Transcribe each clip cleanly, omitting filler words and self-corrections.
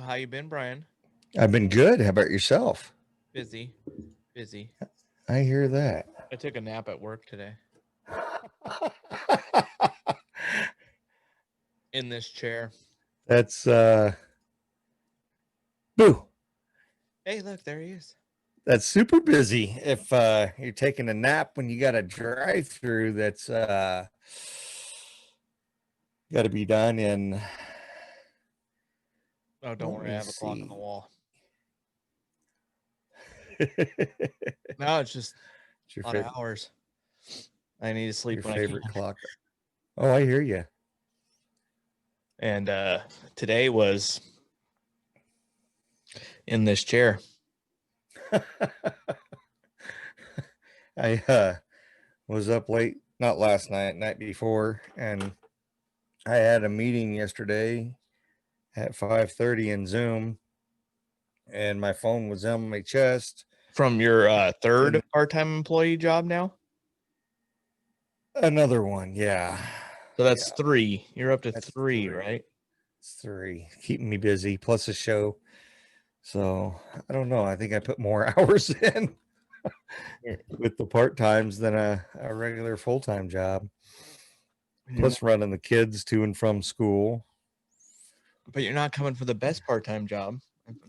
So how you been, Brian? I've been good. How about yourself? Busy, busy. I hear that. I took a nap at work today in this chair. That's boo. Hey, look, there he is. That's super busy. If you're taking a nap when you got a drive through that's got to be done in. Oh, don't worry, I have a clock on the wall. No, it's just It's your a lot of hours. I need to sleep your when favorite I can. clock. Oh, I hear you. And today was in this chair. I was up late, not last night, night before, and I had a meeting yesterday at 5:30 in Zoom, and my phone was on my chest. From your third part-time employee job now? Another one, yeah. So that's three. You're up to That's three, right? It's three. Keeping me busy, plus a show. So I don't know. I think I put more hours in with the part-times than a regular full-time job. Plus running the kids to and from school. But you're not coming for the best part-time job.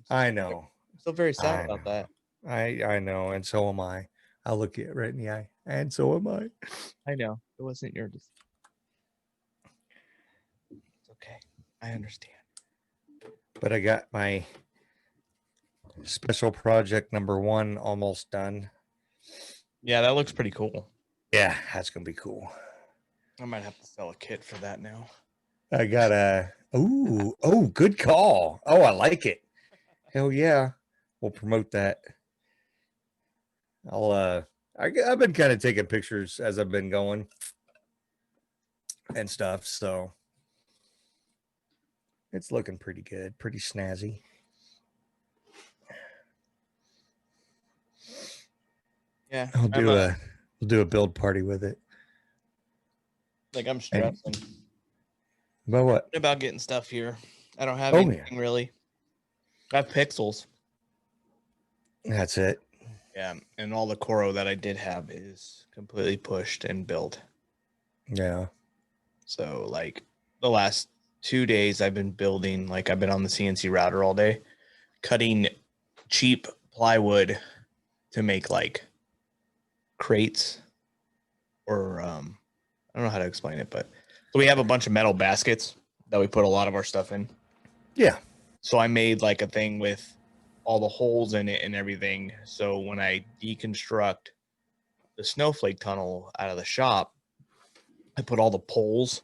I know. I'm still very sad about that. I know, and so am I. I'll look you right in the eye, and so am I. I know. It wasn't your decision. It's okay. I understand. But I got my special project number 1 almost done. Yeah, that looks pretty cool. Yeah, that's going to be cool. I might have to sell a kit for that now. I got a... Oh, good call. Oh, I like it. Hell yeah. We'll promote that. I've been kind of taking pictures as I've been going and stuff, so it's looking pretty good, pretty snazzy. Yeah, we'll do a build party with it. Like I'm stressing. About what? About getting stuff here. I don't have anything really. I have pixels. That's it. Yeah, and all the Coro that I did have is completely pushed and built. Yeah. So like the last 2 days I've been building, like I've been on the CNC router all day, cutting cheap plywood to make like crates or I don't know how to explain it, but so we have a bunch of metal baskets that we put a lot of our stuff in. Yeah. So I made like a thing with all the holes in it and everything. So when I deconstruct the snowflake tunnel out of the shop, I put all the poles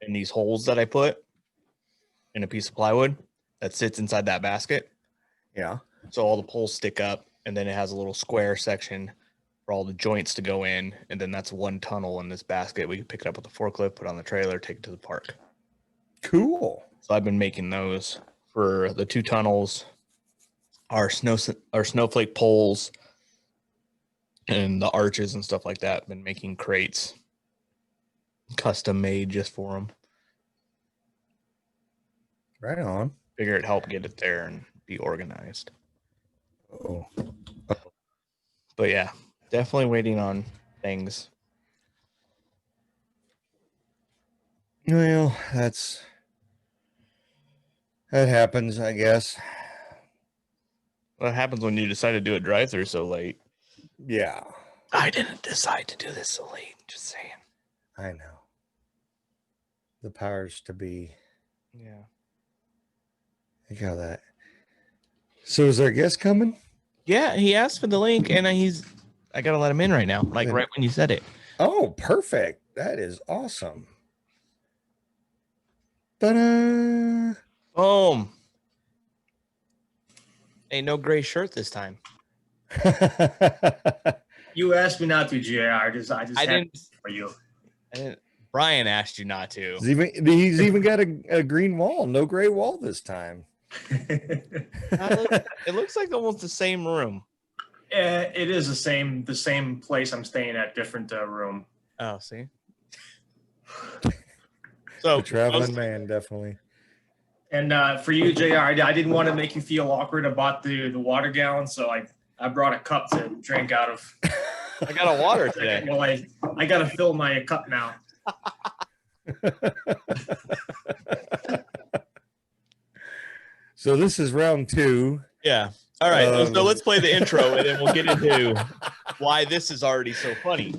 in these holes that I put in a piece of plywood that sits inside that basket. Yeah. So all the poles stick up, and then it has a little square section for all the joints to go in, and then that's one tunnel in this basket. We can pick it up with a forklift, put it on the trailer, take it to the park. Cool. So I've been making those for the 2 tunnels, our snowflake poles, and the arches and stuff like that. I've been making crates, custom made just for them. Right on. Figure it help get it there and be organized. Oh. But yeah, definitely waiting on things. Well, that happens, I guess. What happens when you decide to do a drive-through so late? Yeah. I didn't decide to do this so late. Just saying. I know. The powers to be. Yeah. Think how that. So is our guest coming? Yeah, he asked for the link, and I gotta let him in right now. Like right when you said it. Oh, perfect. That is awesome. Ta-da! Boom. Ain't no gray shirt this time. You asked me not to, JR. I didn't for you. Brian asked you not to. He's even got a green wall, no gray wall this time. It looks like almost the same room. It is the same place I'm staying at, different room. Oh, see. So the traveling man, definitely. And for you, JR, I didn't want to make you feel awkward about the water gallon, so I brought a cup to drink out of. I got a water today. Well, I got to fill my cup now. So this is round 2. Yeah. All right. So let's play the intro and then we'll get into why this is already so funny.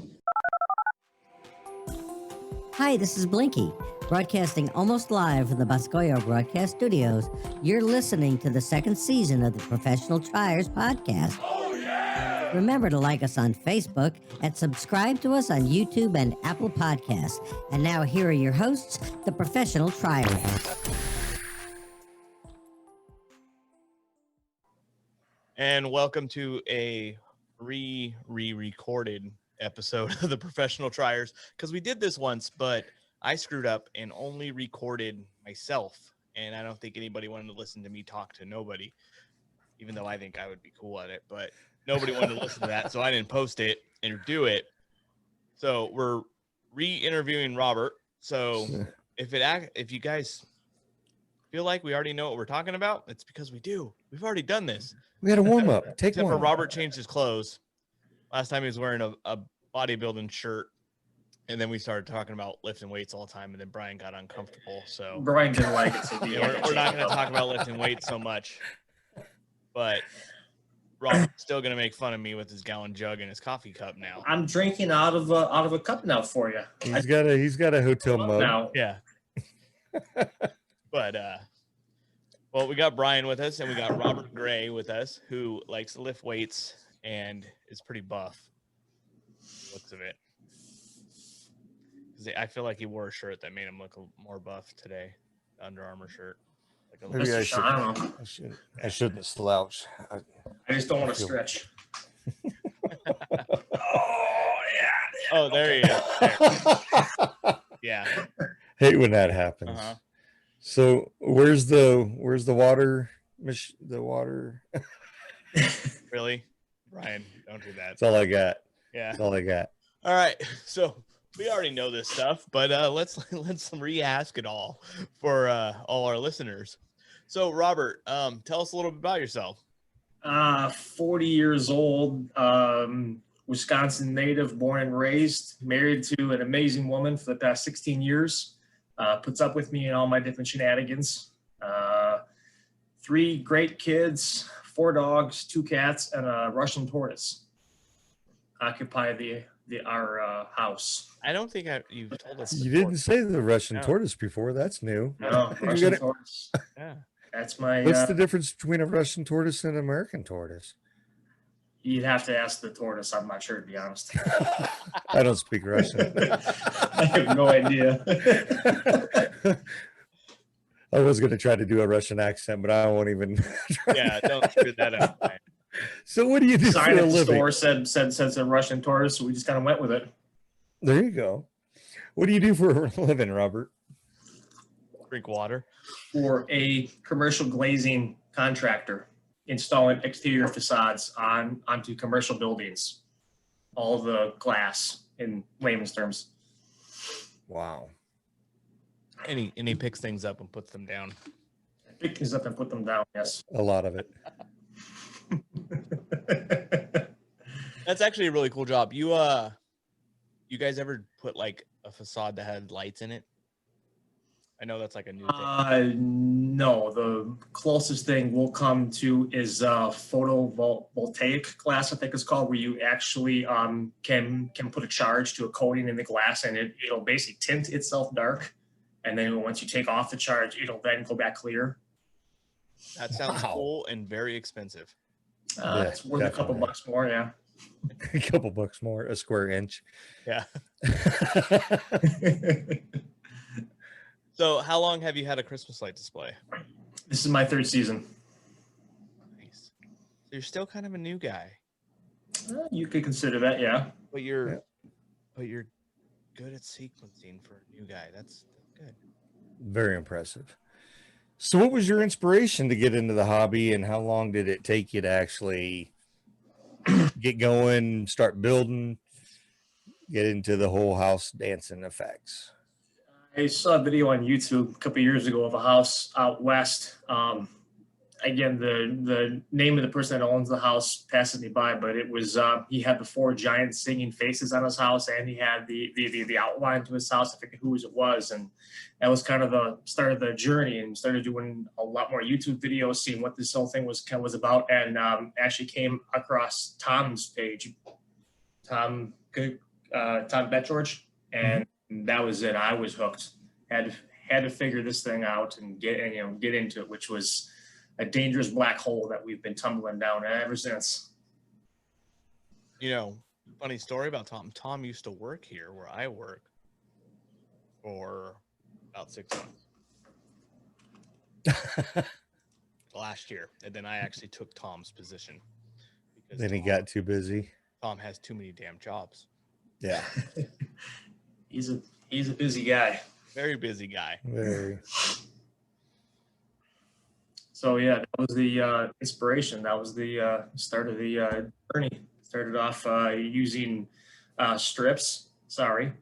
Hi, this is Blinky, broadcasting almost live from the Boscoyo Broadcast Studios. You're listening to the second season of the Professional Triers podcast. Oh, yeah! Remember to like us on Facebook and subscribe to us on YouTube and Apple Podcasts. And now here are your hosts, the Professional Triers. And welcome to a re-recorded episode of the Professional Triers, because we did this once, but I screwed up and only recorded myself, and I don't think anybody wanted to listen to me talk to nobody, even though I think I would be cool at it, but nobody wanted to listen to that, so I didn't post it and do it. So we're re-interviewing Robert. So if you guys feel like we already know what we're talking about, it's because we do. We've already done this. We had a warm up. Except for Robert changed his clothes. Last time he was wearing a bodybuilding shirt, and then we started talking about lifting weights all the time, and then Brian got uncomfortable. So Brian didn't like it. So we're not going to talk about lifting weights so much. But Robert's still going to make fun of me with his gallon jug and his coffee cup now. I'm drinking out of a cup now for you. He's got a hotel mug now. Yeah. But well, we got Brian with us, and we got Robert Gray with us, who likes to lift weights and is pretty buff. Looks of it. I feel like he wore a shirt that made him look more buff today. The Under Armour shirt. Like Maybe I shouldn't slouch. I just don't want to stretch. Oh, there he is. Yeah. Hate when that happens. Uh-huh. So where's the water? The water. Really, Brian? Don't do that. That's all I got. Yeah. That's all I got. All right. So we already know this stuff, but let's re-ask it all for all our listeners. So Robert, tell us a little bit about yourself. 40 years old, Wisconsin native, born and raised, married to an amazing woman for the past 16 years. Puts up with me in all my different shenanigans. 3 great kids, 4 dogs, 2 cats, and a Russian tortoise occupy our house. I don't think you've told us. You didn't say the Russian tortoise before. That's new. No, Russian tortoise. Yeah. That's my. What's the difference between a Russian tortoise and an American tortoise? You'd have to ask the tortoise. I'm not sure, to be honest. I don't speak Russian. I have no idea. I was going to try to do a Russian accent, but I won't even try. Yeah, don't screw that up. So what do you do Sign for a at the living? store said a Russian tortoise, so we just kind of went with it. There you go. What do you do for a living, Robert? Drink water. For a commercial glazing contractor, installing exterior facades onto commercial buildings. All the glass, in layman's terms. Wow. And he picks things up and puts them down. Pick things up and put them down, yes. A lot of it. That's actually a really cool job. You guys ever put like a facade that had lights in it? I know that's like a new thing. No, the closest thing we'll come to is photovoltaic glass, I think it's called, where you actually can put a charge to a coating in the glass, and it'll basically tint itself dark. And then once you take off the charge, it'll then go back clear. That sounds cool and very expensive. It's worth a couple bucks more, yeah. A couple bucks more, a square inch. Yeah. So how long have you had a Christmas light display? This is my 3rd season. Nice. So you're still kind of a new guy. You could consider that, yeah. But you're good at sequencing for a new guy. That's good. Very impressive. So what was your inspiration to get into the hobby, and how long did it take you to actually get going, start building, get into the whole house dancing effects? I saw a video on YouTube a couple of years ago of a house out west. Again, the name of the person that owns the house passes me by, but it was he had the 4 giant singing faces on his house, and he had the outline to his house. I forget whose it was, and that was kind of the start of the journey. And started doing a lot more YouTube videos, seeing what this whole thing was about, and actually came across Tom's page, Tom Betgeorge, and that was it. I was hooked. Had to figure this thing out and get into it, which was a dangerous black hole that we've been tumbling down ever since. Funny story about Tom. Tom used to work here where I work for about 6 months last year, and then I actually took Tom's position because Then he got too busy. Tom has too many damn jobs. Yeah. He's a busy guy. Very busy guy. Very. So yeah, that was the inspiration. That was the start of the journey. Started off using strips. Sorry,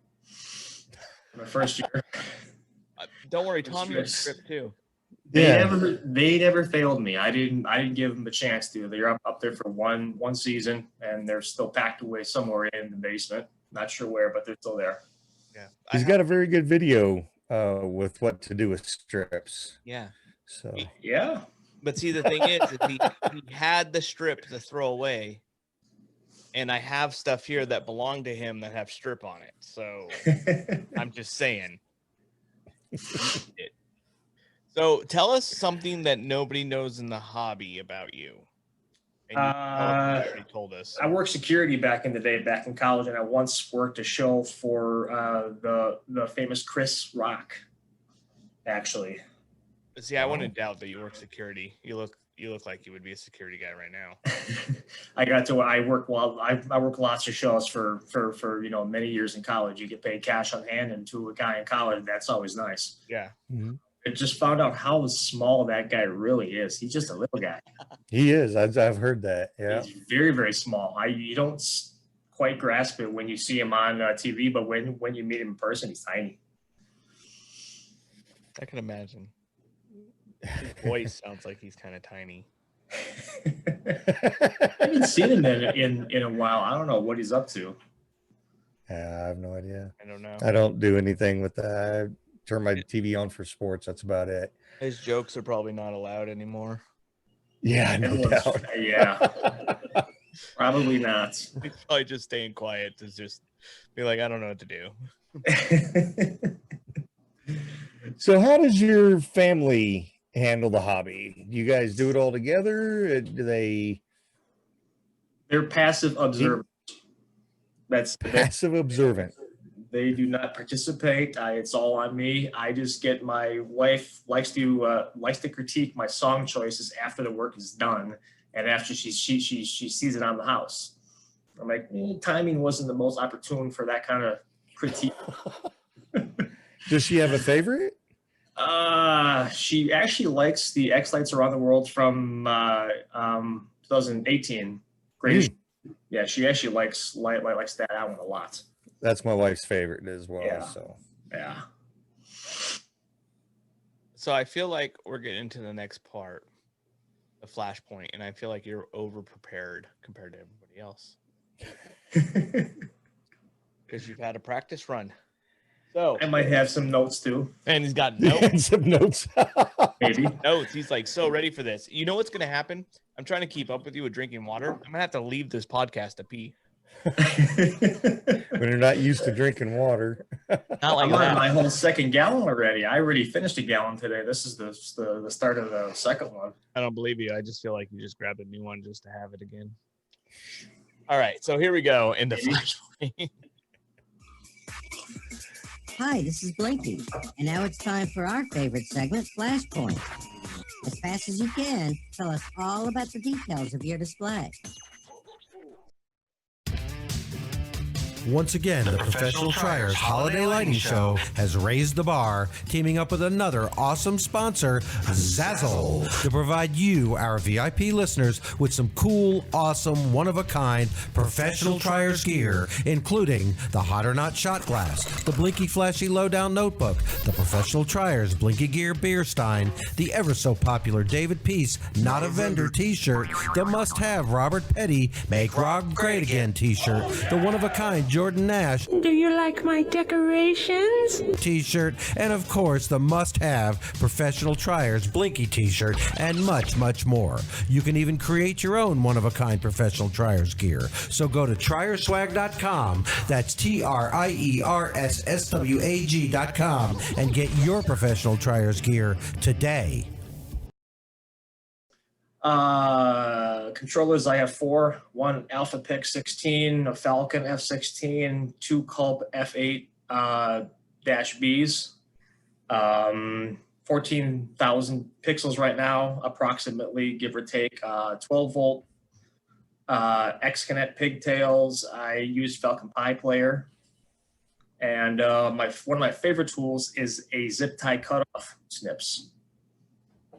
my first year. Don't worry, Tom used strip too. They never failed me. I didn't give them a chance to. They're up there for one season, and they're still packed away somewhere in the basement. Not sure where, but they're still there. Yeah, He's got a very good video with what to do with strips. Yeah. So yeah. But see, the thing is he had the strip to throw away, and I have stuff here that belong to him that have strip on it. So I'm just saying. So tell us something that nobody knows in the hobby about you. And you already told us. I worked security back in the day, back in college, and I once worked a show for the famous Chris Rock. Actually, see, I wouldn't doubt that you work security. You look like you would be a security guy right now. I work lots of shows for many years in college. You get paid cash on hand, and to a guy in college, that's always nice. Yeah. Mm-hmm. I just found out how small that guy really is. He's just a little guy. He is. I've heard that. Yeah. He's very, very small. You don't quite grasp it when you see him on TV, but when you meet him in person, he's tiny. I can imagine. His voice sounds like he's kind of tiny. I haven't seen him in a while. I don't know what he's up to. Yeah, I have no idea. I don't know. I don't do anything with that. I turn my TV on for sports. That's about it. His jokes are probably not allowed anymore. Yeah, no doubt. Yeah, probably not. He's probably just staying quiet to just be like, I don't know what to do. So how does your family handle the hobby? Do you guys do it all together? Do they? They're passive observers. That's Passive observant. They do not participate. It's all on me. I just get my wife likes to critique my song choices after the work is done, and after she sees it on the house. I'm like, timing wasn't the most opportune for that kind of critique. Does she have a favorite? She actually likes the X Lights Around the World from 2018. Great. Yeah, she actually likes that album a lot. That's my wife's favorite as well. Yeah. So yeah. So I feel like we're getting to the next part, the flashpoint, and I feel like you're over prepared compared to everybody else because you've had a practice run. So I might have some notes too. And he's got notes. some notes. Maybe notes. He's like so ready for this. You know what's gonna happen? I'm trying to keep up with you with drinking water. I'm gonna have to leave this podcast to pee. When you're not used to drinking water. Not like I'm on that. my whole second gallon already. I already finished a gallon today. This is the start of the second one. I don't believe you. I just feel like you just grabbed a new one just to have it again. All right, so here we go into flashpoint. Hi, this is Blinky, and now it's time for our favorite segment, Flashpoint. As fast as you can, tell us all about the details of your display. Once again, the Professional Triers Holiday Lighting Show has raised the bar, teaming up with another awesome sponsor, Zazzle, to provide you, our VIP listeners, with some cool, awesome, one-of-a-kind Professional Triers gear, including the Hot or Not shot glass, the Blinky Flashy Lowdown notebook, the Professional Triers Blinky Gear beer stein, the ever-so-popular David Peace Not a Vendor t-shirt, the must-have Robert Petty Make Rock Great Again t-shirt, the one-of-a-kind Jordan Nash Do you like my decorations? t-shirt, and of course the must-have Professional Triers Blinky t-shirt, and much, much more. You can even create your own one-of-a-kind Professional Triers gear. So go to trierswag.com, that's TRIERSSWAG.com, and get your Professional Triers gear today. Controllers, I have 4, 1 Alpha Pick 16, a Falcon F16, 2 Culp F8 dash Bs, 14,000 pixels right now, approximately, give or take, 12 volt X-Connect pigtails. I use Falcon Pi Player. And one of my favorite tools is a zip tie cutoff snips.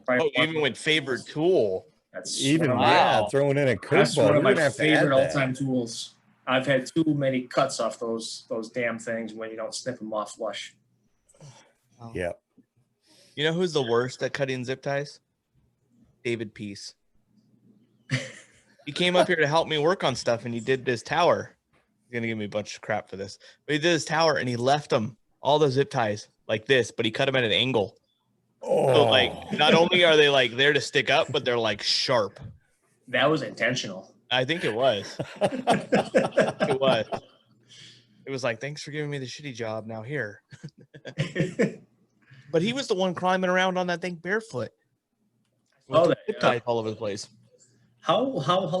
Right. Oh, even with favorite tool. That's Even one of Wow. throwing in a That's curveball. one We're of my gonna have to add favorite that. all-time tools. I've had too many cuts off those damn things when you don't snip them off flush. Yeah. You know who's the worst at cutting zip ties? David Peace. He came up here to help me work on stuff, and he did this tower. He's gonna give me a bunch of crap for this, but he did his tower, and he left them all the zip ties like this, but he cut them at an angle. Oh, So like, not only are they like there to stick up, but they're like sharp. That was intentional. I think it was. It was. It was like, thanks for giving me the shitty job. Now here. But he was the one climbing around on that thing barefoot. With Oh, the that, zip ties all over the place. How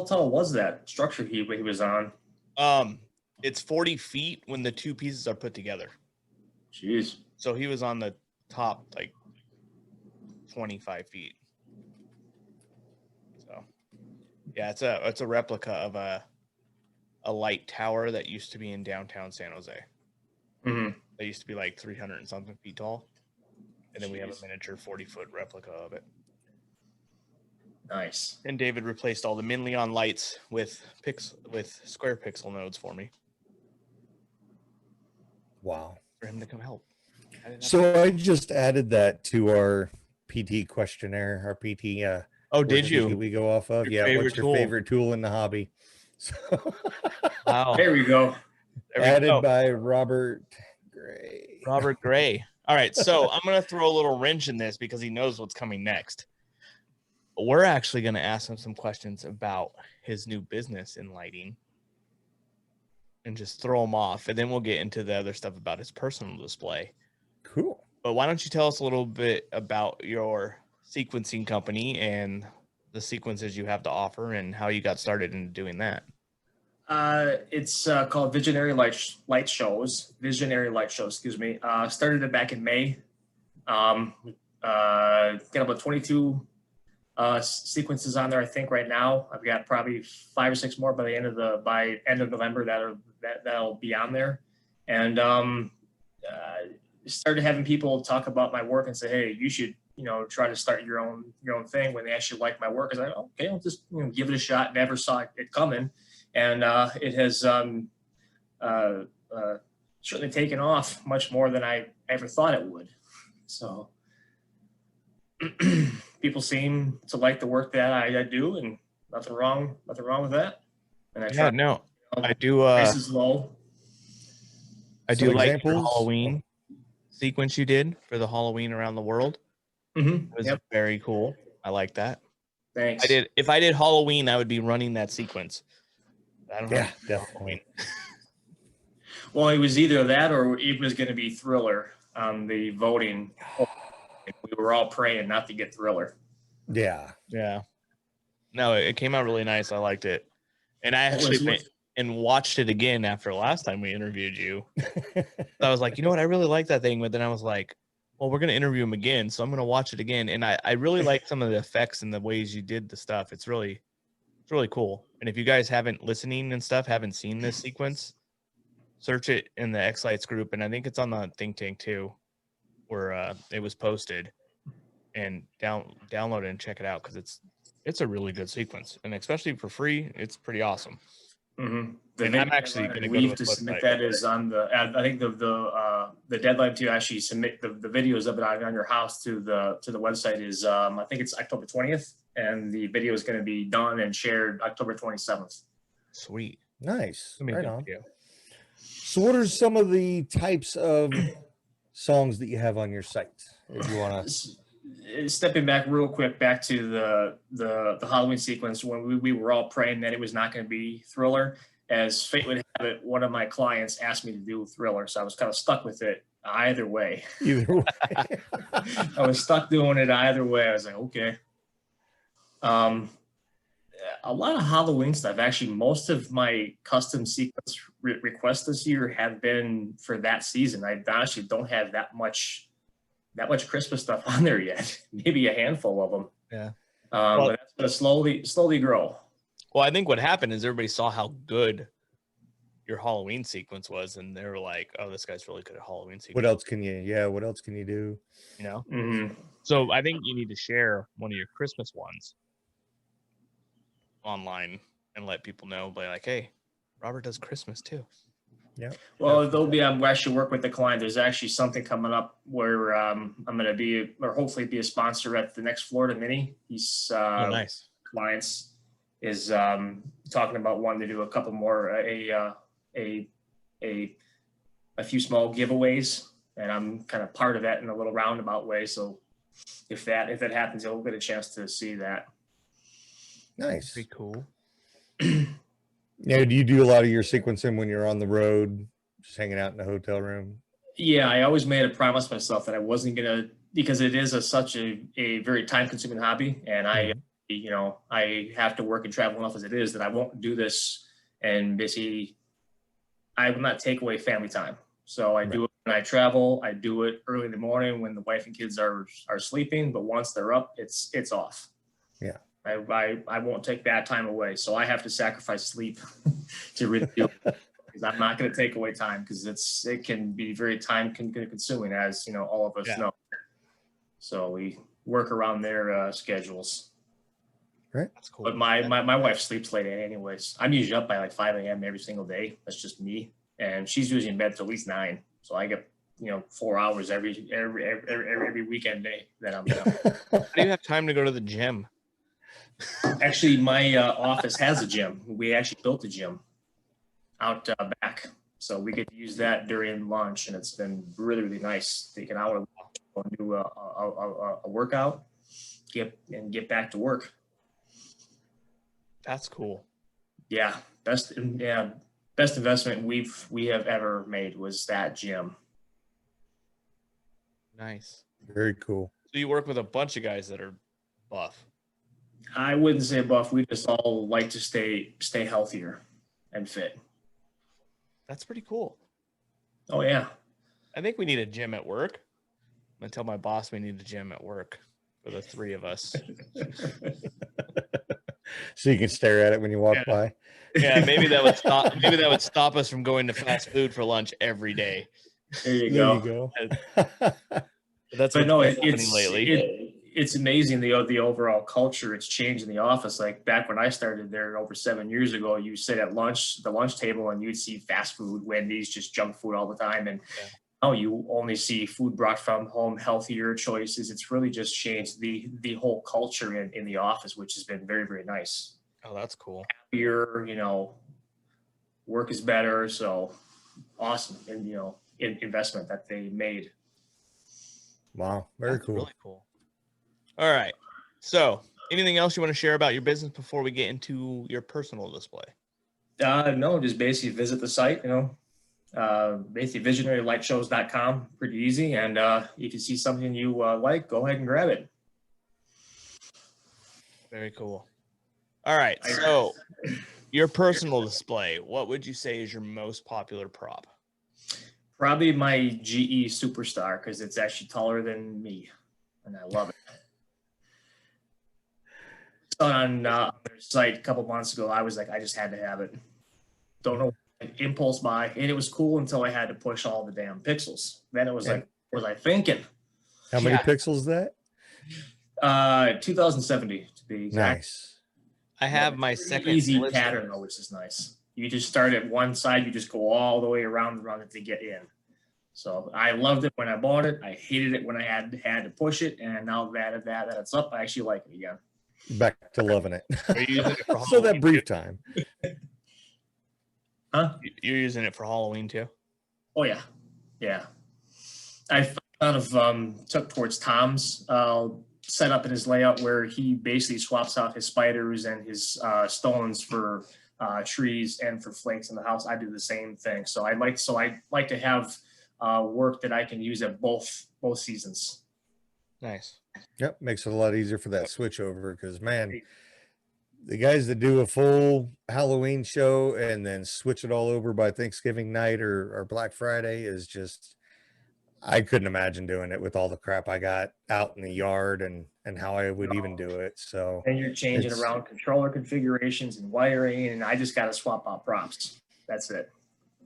tall was that structure he was on? It's 40 feet when the two pieces are put together. Jeez. So he was on the top like 25 feet. So yeah, it's a replica of a light tower that used to be in downtown San Jose. Mm-hmm. They used to be like 300 and something feet tall. And then we have a miniature 40-foot replica of it. Nice. And David replaced all the Minleon lights with square pixel nodes for me, wow. for him to come help. So I just added that to our PT questionnaire, our PT. Oh, did you? We go off of? Your Yeah. What's favorite your tool? favorite tool in the hobby? So Wow. There we go. There we added go. by Robert Gray. Robert Gray. All right, so I'm going to throw a little wrench in this because he knows what's coming next. We're actually going to ask him some questions about his new business in lighting and just throw him off. And then we'll get into the other stuff about his personal display. Cool. But why don't you tell us a little bit about your sequencing company and the sequences you have to offer and how you got started in doing that? It's called Visionary Light Shows. Visionary Light Shows, excuse me. Started it back in May. Got about 22 sequences on there, I think, right now. I've got probably 5 or 6 more by end of November that'll be on there. And started having people talk about my work and say, hey, you should try to start your own thing when they actually like my work. I was like, okay, I'll just give it a shot. Never saw it coming. And it has certainly taken off much more than I ever thought it would. So people seem to like the work that I do, and nothing wrong with that. And I try. I do. Price is low. I do Some like your examples? Halloween sequence you did for the Halloween around the world. Mm-hmm. It was Yep. very cool. I like that. Thanks. If I did Halloween, I would be running that sequence. I don't Yeah, have definitely. Halloween. Well, it was either that or it was going to be Thriller on the voting. We were all praying not to get Thriller. Yeah. Yeah. No, it came out really nice. I liked it. And I actually went and watched it again after last time we interviewed you. I was like, you know what? I really like that thing. But then I was like, well, we're going to interview him again. So I'm going to watch it again. And I really like some of the effects and the ways you did the stuff. It's really cool. And if you guys haven't seen this sequence, search it in the X Lights group, and I think it's on the Think Tank too, where it was posted, and download it and check it out because it's a really good sequence, and especially for free, it's pretty awesome. Mm-hmm. And I'm actually going to go to his submit website. that is on the. I think the deadline to actually submit the videos of it on your house to the website is I think it's October 20th, and the video is going to be done and shared October 27th. Sweet. Nice. I mean, Right good on. video. So what are some of the types of songs that you have on your site? If you want to Stepping back real quick, back to the Halloween sequence when we were all praying that it was not going to be Thriller. As fate would have it, one of my clients asked me to do Thriller, so I was kind of stuck with it either way. either way. I was stuck doing it either way. I was like, okay. A lot of Halloween stuff. Actually, most of my custom sequence requests this year have been for that season. I honestly don't have that much Christmas stuff on there yet. Maybe a handful of them. Yeah. But that's going to slowly grow. Well, I think what happened is everybody saw how good your Halloween sequence was, and they were like, "Oh, this guy's really good at Halloween sequence." What else can you? Yeah. What else can you do? You know. Mm-hmm. So I think you need to share one of your Christmas ones online and let people know. By like, hey, Robert does Christmas too. Yeah. Well, there'll be. I'm actually work with the client. There's actually something coming up where I'm going to be, or hopefully be a sponsor at the next Florida Mini. He's Nice. clients is talking about wanting to do a couple more a few small giveaways, and I'm kind of part of that in a little roundabout way. So if that happens, you'll get a chance to see that. Nice. Pretty cool. Yeah. Do you do a lot of your sequencing when you're on the road, just hanging out in the hotel room? Yeah, I always made a promise myself that I wasn't gonna, because it is such a very time consuming hobby, and I have to work and travel enough as it is that I won't do this and basically I will not take away family time. So I do it when I travel. I do it early in the morning when the wife and kids are sleeping, but once they're up, it's off. Yeah. I won't take that time away. So I have to sacrifice sleep to really do it, because I'm not going to take away time, because it can be very time consuming, as all of us know. So we work around their schedules. Right. That's cool. But my wife sleeps late anyways. I'm usually up by like 5 a.m. every single day. That's just me. And she's usually in bed till at least 9. So I get 4 hours every weekend day that I'm up. How do you have time to go to the gym? Actually, my office has a gym. We actually built a gym out back, so we get to use that during lunch, and it's been really, really nice. Take an hour and do a workout, get back to work. That's cool. Yeah, best investment we have ever made was that gym. Nice. Very cool. So you work with a bunch of guys that are buff. I wouldn't say buff. We just all like to stay healthier and fit. That's pretty cool. Oh yeah. I think we need a gym at work. I'm gonna tell my boss we need a gym at work for the 3 of us. So you can stare at it when you walk by. Yeah, maybe that would stop. Maybe that would stop us from going to fast food for lunch every day. There you There go. you go. That's But what's no, been happening lately. it's amazing the overall culture. It's changed in the office. Like back when I started there over 7 years ago, you sit at the lunch table, and you'd see fast food, Wendy's, just junk food all the time. And now you only see food brought from home, healthier choices. It's really just changed the whole culture in the office, which has been very, very nice. Oh, that's cool. Happier, work is better. So awesome. And, investment that they made. Wow. Very That's cool. Really cool. All right. So, anything else you want to share about your business before we get into your personal display? No, just basically visit the site, basically visionarylightshows.com. Pretty easy. And if you see something you like, go ahead and grab it. Very cool. All right. So, your personal display, what would you say is your most popular prop? Probably my GE Superstar, because it's actually taller than me, and I love it. On their site a couple months ago, I was like, I just had to have it. Don't know impulse buy, and it was cool until I had to push all the damn pixels. Then it was And- like, what was I thinking? How many Yeah. pixels is that? 2070 to be exact. Nice. I have my Pretty second easy list. pattern though, which is nice. You just start at one side, you just go all the way around it to get in. So I loved it when I bought it. I hated it when I had to push it, and now that it's up, I actually like it again. Back to loving it. Are you using it for So that Halloween brief too? time. Huh? You're using it for Halloween too? Oh yeah, yeah. I kind of took towards Tom's setup in his layout where he basically swaps out his spiders and his stones for trees and for flakes in the house. I do the same thing. So I like to have work that I can use at both seasons. Nice. Yep, makes it a lot easier for that switch over because man, the guys that do a full Halloween show and then switch it all over by Thanksgiving night or Black Friday is just, I couldn't imagine doing it with all the crap I got out in the yard and how I would even do it. So And you're changing It's- around controller configurations and wiring, and I just got to swap out props. That's it.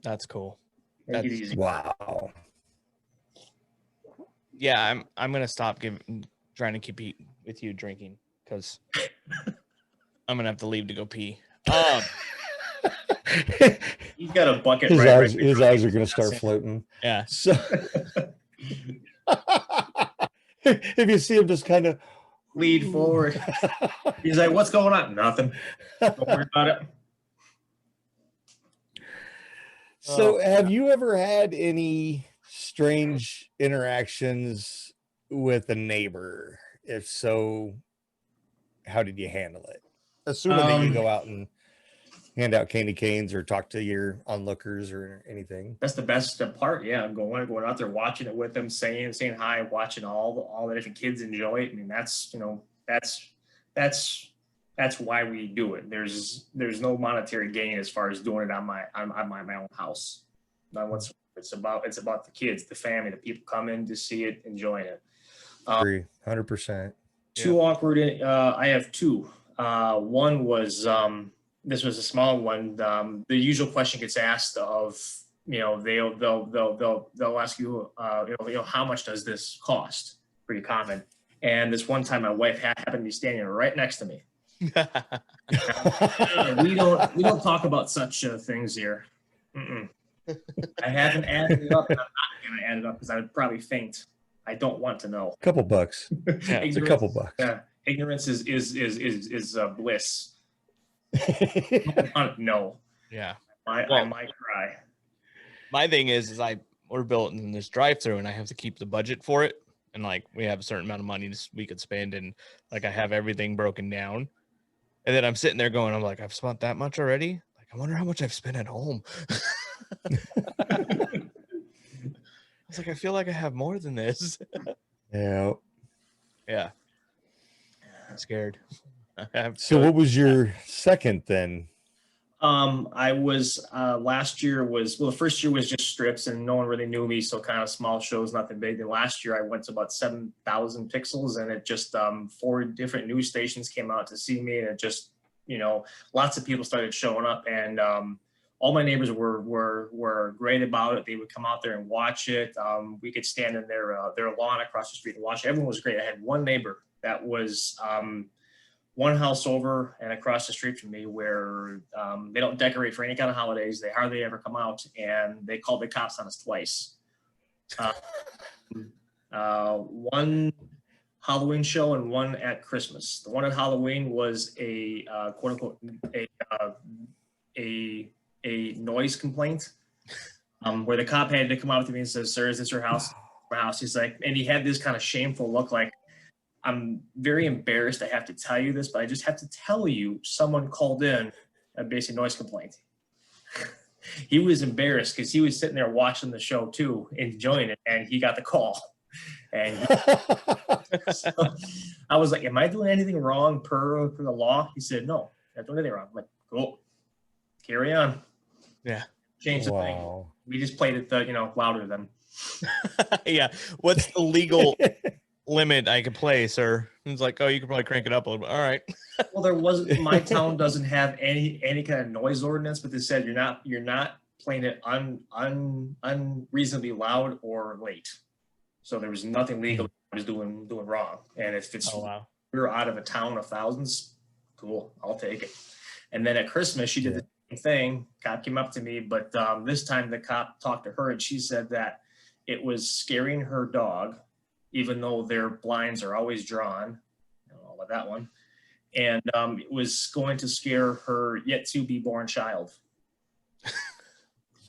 That's cool. Make it That's- easy. wow. Yeah, I'm gonna stop trying to keep with you drinking because I'm gonna have to leave to go pee. You've got a bucket his right. his eyes are going to start floating. Yeah. So if you see him just kind of Lead forward. He's like, "What's going on? Nothing. Don't worry about it." So have you ever had any strange interactions with a neighbor? If so, how did you handle it? Assuming that you go out and hand out candy canes or talk to your onlookers or anything. That's the best part. Yeah, going out there, watching it with them, saying hi, watching all the different kids enjoy it. I mean, that's why we do it. There's no monetary gain as far as doing it on my own house. Not what's it's about the kids, the family, the people coming to see it, enjoying it. Agree, 100%. Too awkward. I have two. One was this was a small one. The usual question gets asked of, they'll ask you, how much does this cost? Pretty common. And this one time, my wife happened to be standing right next to me. We don't talk about such things here. Mm-mm. I haven't added it up, and I'm not going to add it up because I would probably faint. I don't want to know. Couple bucks. Yeah, It's a couple bucks. Yeah, ignorance is bliss. No, Yeah. I Well- might cry. My thing is we're built in this drive-through, and I have to keep the budget for it. And like we have a certain amount of money we could spend, and like I have everything broken down. And then I'm sitting there going, I'm like, I've spent that much already. Like I wonder how much I've spent at home. I was like, I feel like I have more than this. Yeah. Yeah. I'm scared. I have So what was your second then? I was last year the first year was just strips and no one really knew me, so kind of small shows, nothing big. Then last year I went to about 7,000 pixels, and it just 4 different news stations came out to see me, and it just lots of people started showing up, and all my neighbors were great about it. They would come out there and watch it. We could stand in their lawn across the street and watch it. Everyone was great. I had one neighbor that was one house over and across the street from me where they don't decorate for any kind of holidays. They hardly ever come out, and they called the cops on us twice. One Halloween show and one at Christmas. The one at Halloween was a quote unquote a noise complaint, where the cop had to come out to me and says, "Sir, is this your house?" My house. He's like, and he had this kind of shameful look, like, "I'm very embarrassed. I have to tell you this, but I just have to tell you, someone called in a basic noise complaint." He was embarrassed because he was sitting there watching the show too, enjoying it, and he got the call. And so I was like, "Am I doing anything wrong per the law?" He said, "No, you're not doing anything wrong." I'm like, "Cool, carry on." Yeah. Change the thing. Wow. We just played it, louder than. Yeah. What's the legal limit I could play, sir? He's like, oh, you could probably crank it up a little bit. All right. Well, there wasn't. My town doesn't have any kind of noise ordinance, but they said you're not playing it unreasonably loud or late. So there was nothing legal I was doing wrong. And if it's we were out of a town of thousands, cool, I'll take it. And then at Christmas, she did the same thing. Cop came up to me, but this time the cop talked to her and she said that it was scaring her dog, even though their blinds are always drawn. I don't know about that one. And it was going to scare her yet to be born child.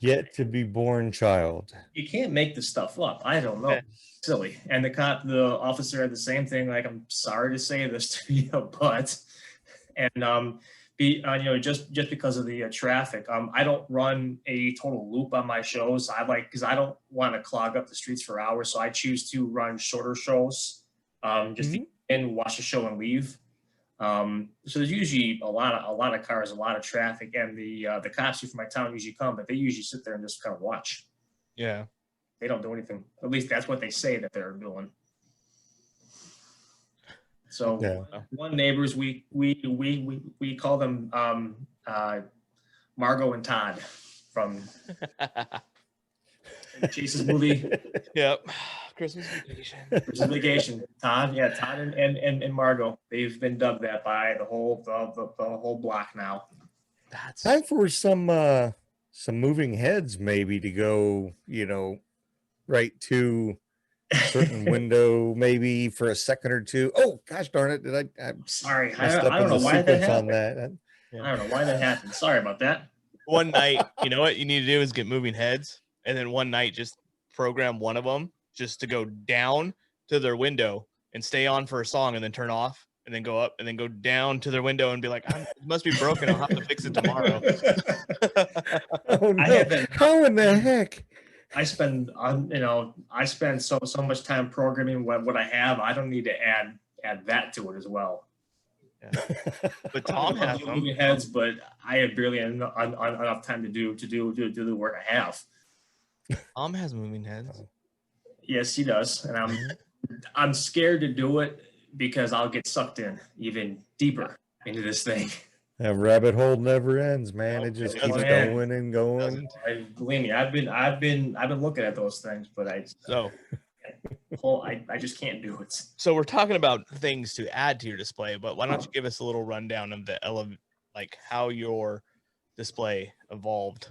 Yet to be born child. You can't make this stuff up. I don't know. Silly. And the officer had the same thing. Like, I'm sorry to say this to you, but, and just because of the traffic, I don't run a total loop on my shows. Because I don't want to clog up the streets for hours. So I choose to run shorter shows, just to watch the show and leave. So there's usually a lot of cars, a lot of traffic, and the cops from my town usually come, but they usually sit there and just kind of watch. Yeah. They don't do anything. At least that's what they say that they're doing. So one neighbors, we call them Margot and Todd from Chase's movie. Yep. Christmas Vacation. Christmas Vacation. Todd and Margot. They've been dubbed that by the whole block now. That's time for some moving heads, maybe, to go, right to a certain window, maybe for a second or two. Oh gosh darn it! I'm sorry. I don't know why that happened. I don't know why that happened. Sorry about that. One night, you know what you need to do is get moving heads, and then one night just program one of them just to go down to their window and stay on for a song, and then turn off, and then go up, and then go down to their window and be like, it must be broken. I'll have to fix it tomorrow. Oh no! How in the heck? I spend so much time programming what I have. I don't need to add that to it as well. Yeah. But Tom has moving heads, but I have barely enough time to do the work I have. Tom has moving heads. Yes, he does, and I'm scared to do it because I'll get sucked in even deeper into this thing. That rabbit hole never ends, man. It just keeps going and going. Believe me, I've been looking at those things, but I just can't do it. So we're talking about things to add to your display, but why don't you give us a little rundown of how your display evolved?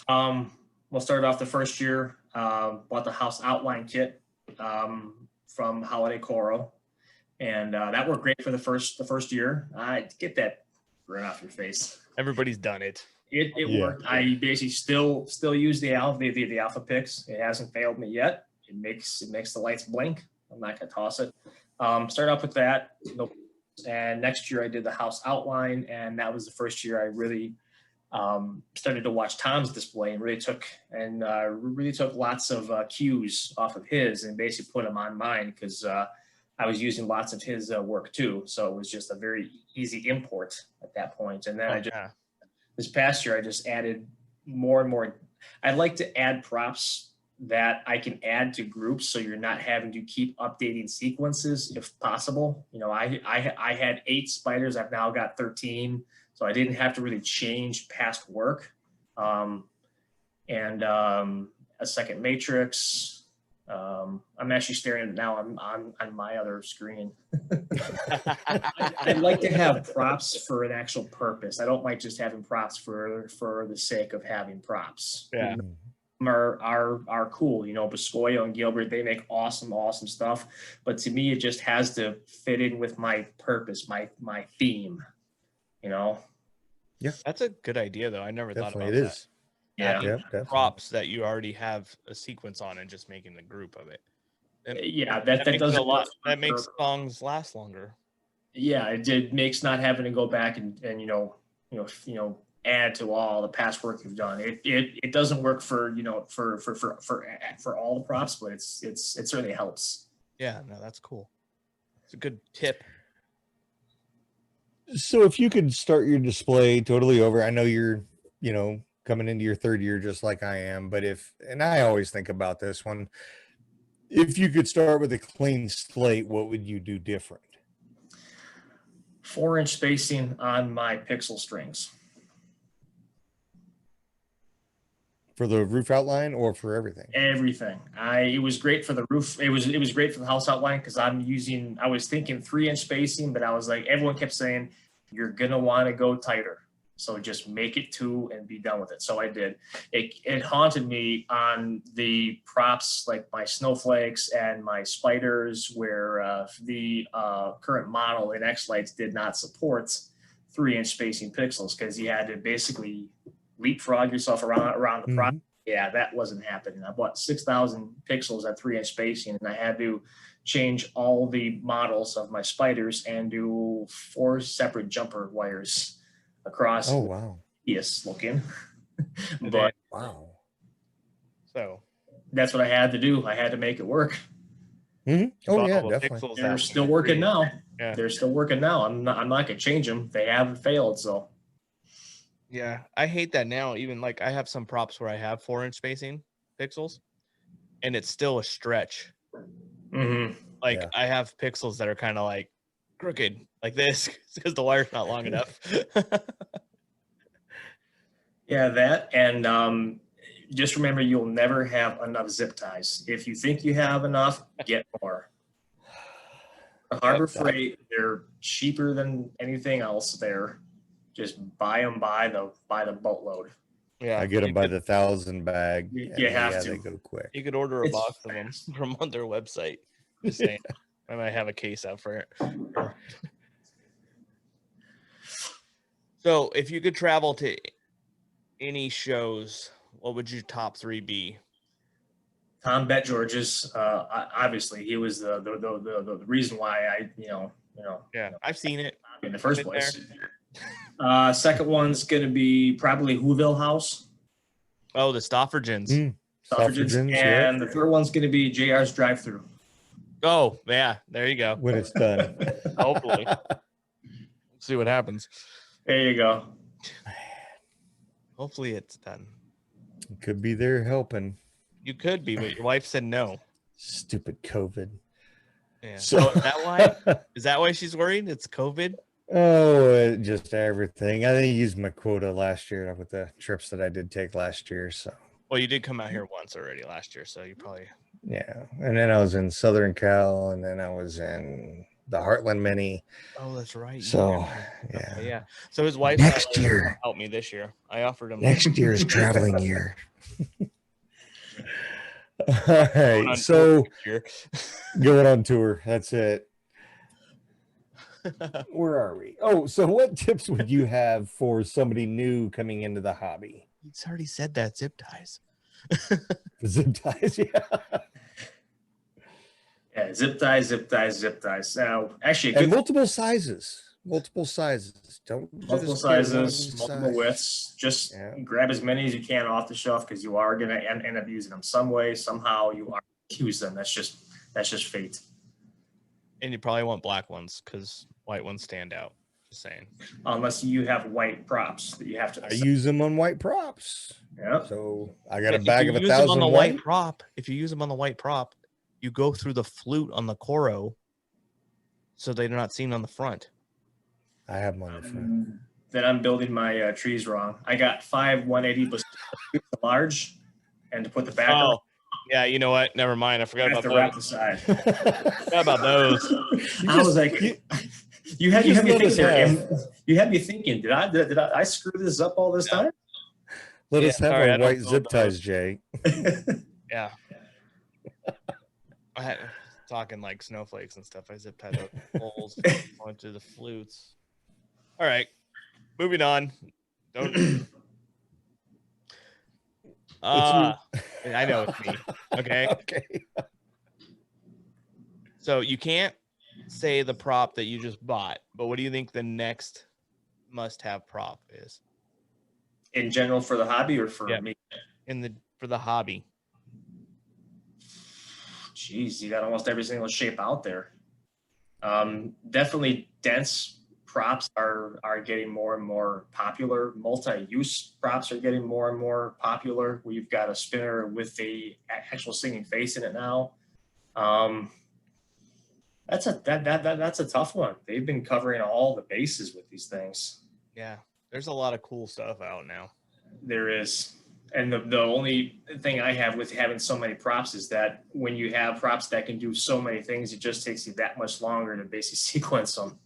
We'll start off the first year. Bought the house outline kit from Holiday Coro, and that worked great for the first year. I get that grin off your face. Everybody's done it. It worked. I basically still use the alpha picks. It hasn't failed me yet. It makes the lights blink. I'm not gonna toss it. Start off with that. And next year I did the house outline, and that was the first year I really started to watch Tom's display and really took lots of cues off of his and basically put them on mine, because I was using lots of his work too. So it was just a very easy import at that point. And then this past year, I just added more and more. I'd like to add props that I can add to groups, so you're not having to keep updating sequences if possible. I had 8 spiders. I've now got 13. So I didn't have to really change past work. And a second matrix. I'm actually staring at it now on my other screen. I'd like to have props for an actual purpose. I don't like just having props for the sake of having props. Yeah. Are cool. Boscoyo and Gilbert, they make awesome stuff. But to me, it just has to fit in with my purpose, my theme. Yeah, that's a good idea though. I never thought about it that. Is. Yeah, props that you already have a sequence on and just making the group of it. That does a lot. That makes songs last longer. Yeah, it makes not having to go back and add to all the past work you've done. It doesn't work for all the props, but it certainly helps. Yeah, no, that's cool. It's a good tip. So if you could start your display totally over, I know you're, coming into your 3rd year just like I am, but and I always think about this one, if you could start with a clean slate, what would you do different? 4-inch spacing on my pixel strings. For the roof outline or for everything? Everything. It was great for the roof. It was great for the house outline because I was thinking 3-inch spacing, but I was like, everyone kept saying, you're going to want to go tighter. So just make it 2 and be done with it. So I did. It haunted me on the props, like my snowflakes and my spiders, where the current model in X-Lights did not support 3-inch spacing pixels because you had to basically leapfrog yourself around the prop. Yeah, that wasn't happening. I bought 6,000 pixels at 3-inch spacing, and I had to change all the models of my spiders and do 4 separate jumper wires across. Oh, wow. Yes, looking. But wow. So that's what I had to do. I had to make it work. Oh, yeah, definitely. They're still working now. Yeah. They're still working now. I'm not gonna change them. They haven't failed. So yeah, I hate that now. Even like I have some props where I have 4-inch spacing pixels, and it's still a stretch. Like I have pixels that are kind of like crooked like this because the wire's not long enough. yeah, that and just remember, you'll never have enough zip ties. If you think you have enough, get more. The Harbor Freight, they're cheaper than anything else there. Just buy them by the boatload. Yeah, I get them by the 1,000 bag. You have to. They go quick. You could order a box of them from on their website. Just saying, I might have a case out for it. So, if you could travel to any shows, what would your top 3 be? Tom Betgeorge's, obviously, he was the reason why I Yeah, I've seen it in the first place. Second one's going to be probably Whoville House. Oh, the Stoffergens. Stoffergens, and the third one's going to be JR's Drive-Thru. Oh, yeah, there you go. When it's done. Hopefully. See what happens. There you go. Hopefully it's done. Could be there helping. You could be, but your wife said no. Stupid COVID. Yeah. So is that why? Is that why she's worried? It's COVID? Oh, just everything. I think I used my quota last year with the trips that I did take last year. So. Well, you did come out here once already last year, so you probably. Yeah, and then I was in Southern Cal, and then I was in the Heartland Mini. Oh, that's right. So, yeah. Okay, yeah. So his wife next year helped me this year. I offered him next year's traveling year. All right, so going on tour. That's it. Where are we? Oh, so what tips would you have for somebody new coming into the hobby? He's already said that. Zip ties. Zip ties, yeah. Yeah, zip ties. Now, actually, and multiple sizes. Multiple sizes. Don't multiple sizes, multiple widths. Just grab as many as you can off the shelf because you are going to end up using them some way, somehow. You are use them. That's just fate. And you probably want black ones because white ones stand out. Just saying. Unless you have white props that you have to. I use them on white props. Yeah. So I got a bag of 1,000 white. On the white prop, if you use them on the white prop, you go through the flute on the Coro, so they're not seen on the front. I have them on the front. Then I'm building my trees wrong. I got 5 180 large, and to put the back. Oh, yeah. You know what? Never mind. I forgot about the those. wrap the side. Forgot about those. I was like, you had me thinking here. You had me thinking. Did I screw this up all this time? Let us have our white zip ties, Jay. Yeah. I had talking like snowflakes and stuff. I zip tied the holes onto the flutes. All right, moving on. Don't. I know it's me. Okay. Okay. So you can't say the prop that you just bought, but what do you think the next must-have prop is? In general, for the hobby or for me? For the hobby. Jeez, you got almost every single shape out there. Definitely dense props are getting more and more popular. Multi-use props are getting more and more popular. We've got a spinner with the actual singing face in it now. That's a tough one. They've been covering all the bases with these things. Yeah, there's a lot of cool stuff out now. There is. And the only thing I have with having so many props is that when you have props that can do so many things, it just takes you that much longer to basically sequence them.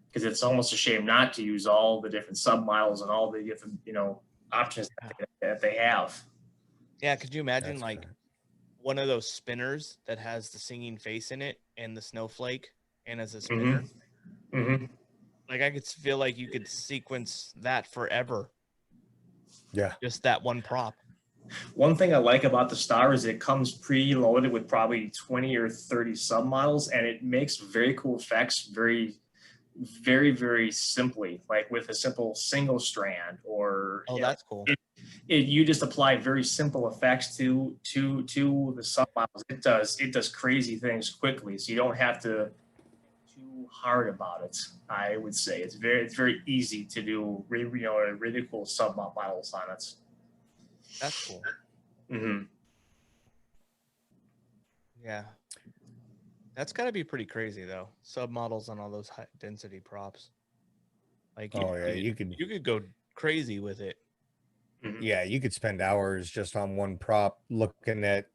Because it's almost a shame not to use all the different submodels and all the different, options that they have. Yeah, could you imagine That's like fair. one of those spinners that has the singing face in it and the snowflake and as a spinner? Mm-hmm. Like I could feel like you could sequence that forever. Yeah. Just that one prop. One thing I like about the Star is it comes pre-loaded with probably 20 or 30 submodels, and it makes very cool effects very, very, very simply, like with a simple single strand or Oh, that's cool. you just apply very simple effects to the submodels. It does crazy things quickly, so you don't have to too hard about it. I would say it's very easy to do really cool submodels on it. That's cool. Mm-hmm. Yeah. That's got to be pretty crazy though. Submodels on all those high density props. Like Oh yeah, you could. you could go crazy with it. Mm-hmm. Yeah, you could spend hours just on one prop looking at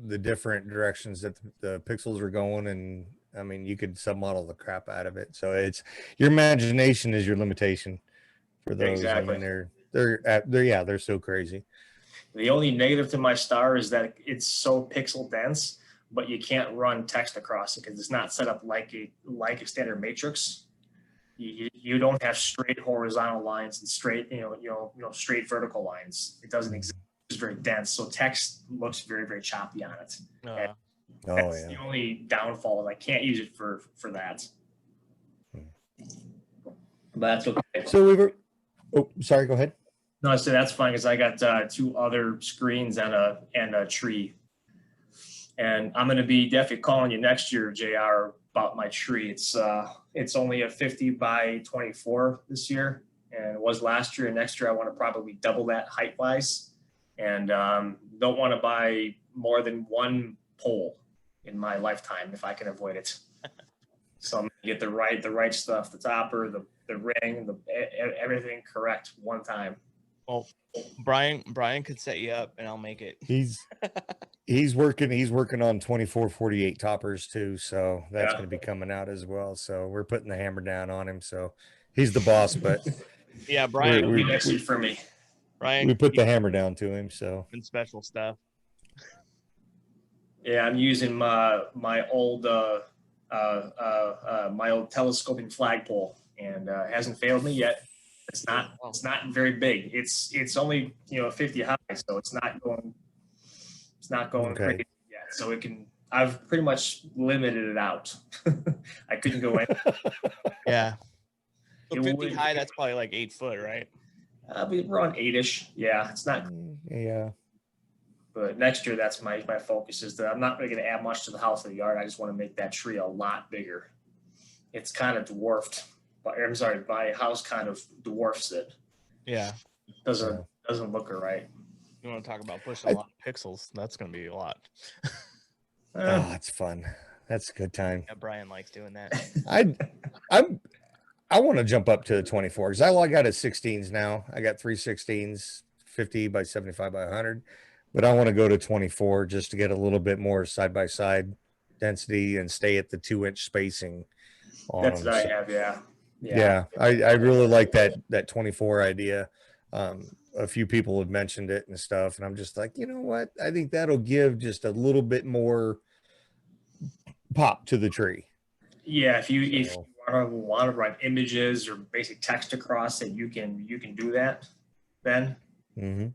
the different directions that the pixels are going, and I mean, you could submodel the crap out of it. So it's your imagination is your limitation for those. Exactly. I mean, they're so crazy. The only negative to my Star is that it's so pixel dense, but you can't run text across it because it's not set up like a standard matrix. You don't have straight horizontal lines and straight straight vertical lines. It doesn't exist. It's very dense, so text looks very, very choppy on it. Uh, Oh That's yeah. the only downfall. I can't use it for that. But that's okay. So we were. Oh, sorry. Go ahead. No, I said that's fine because I got two other screens and a tree. And I'm going to be definitely calling you next year, JR, about my tree. It's only a 50 by 24 this year, and it was last year. And next year, I want to probably double that height wise, and don't want to buy more than one pole in my lifetime if I can avoid it. So I'm going to get the right stuff, the topper, the ring, everything correct one time. well, Brian could set you up and I'll make it. He's working on 24-48 toppers too, so that's Yeah. going to be coming out as well. So we're putting the hammer down on him. So he's the boss, but Yeah, Brian, It'll be next year for me. Brian, we put the hammer down to him. So and special stuff. Yeah, I'm using my old telescoping flagpole, and hasn't failed me yet. It's not very big. It's only 50 high, so it's not going Okay. crazy yet. So it can. I've pretty much limited it out. I couldn't go in. Yeah. So It 50 would- high, that's probably like 8 foot, right? We're on 8-ish. Yeah, it's not. yeah, But next year, that's my focus is that I'm not really going to add much to the house or the yard. I just want to make that tree a lot bigger. It's kind of dwarfed. I'm sorry, my house kind of dwarfs it. Yeah. Doesn't look right. You want to talk about pushing a lot of pixels? That's going to be a lot. oh, it's fun. That's a good time. Yeah, Brian likes doing that. I want to jump up to 24 because all I got is 16s now. I got 3 16s, 50 by 75 by 100, but I want to go to 24 just to get a little bit more side by side density and stay at the 2-inch spacing. That's what I have. Yeah. Yeah, I really like that 24 idea. A few people have mentioned it and stuff, and I'm just like, you know what? I think that'll give just a little bit more pop to the tree. Yeah. If you So- want to run images or basic text across it, you can do that. Then Mm-hmm.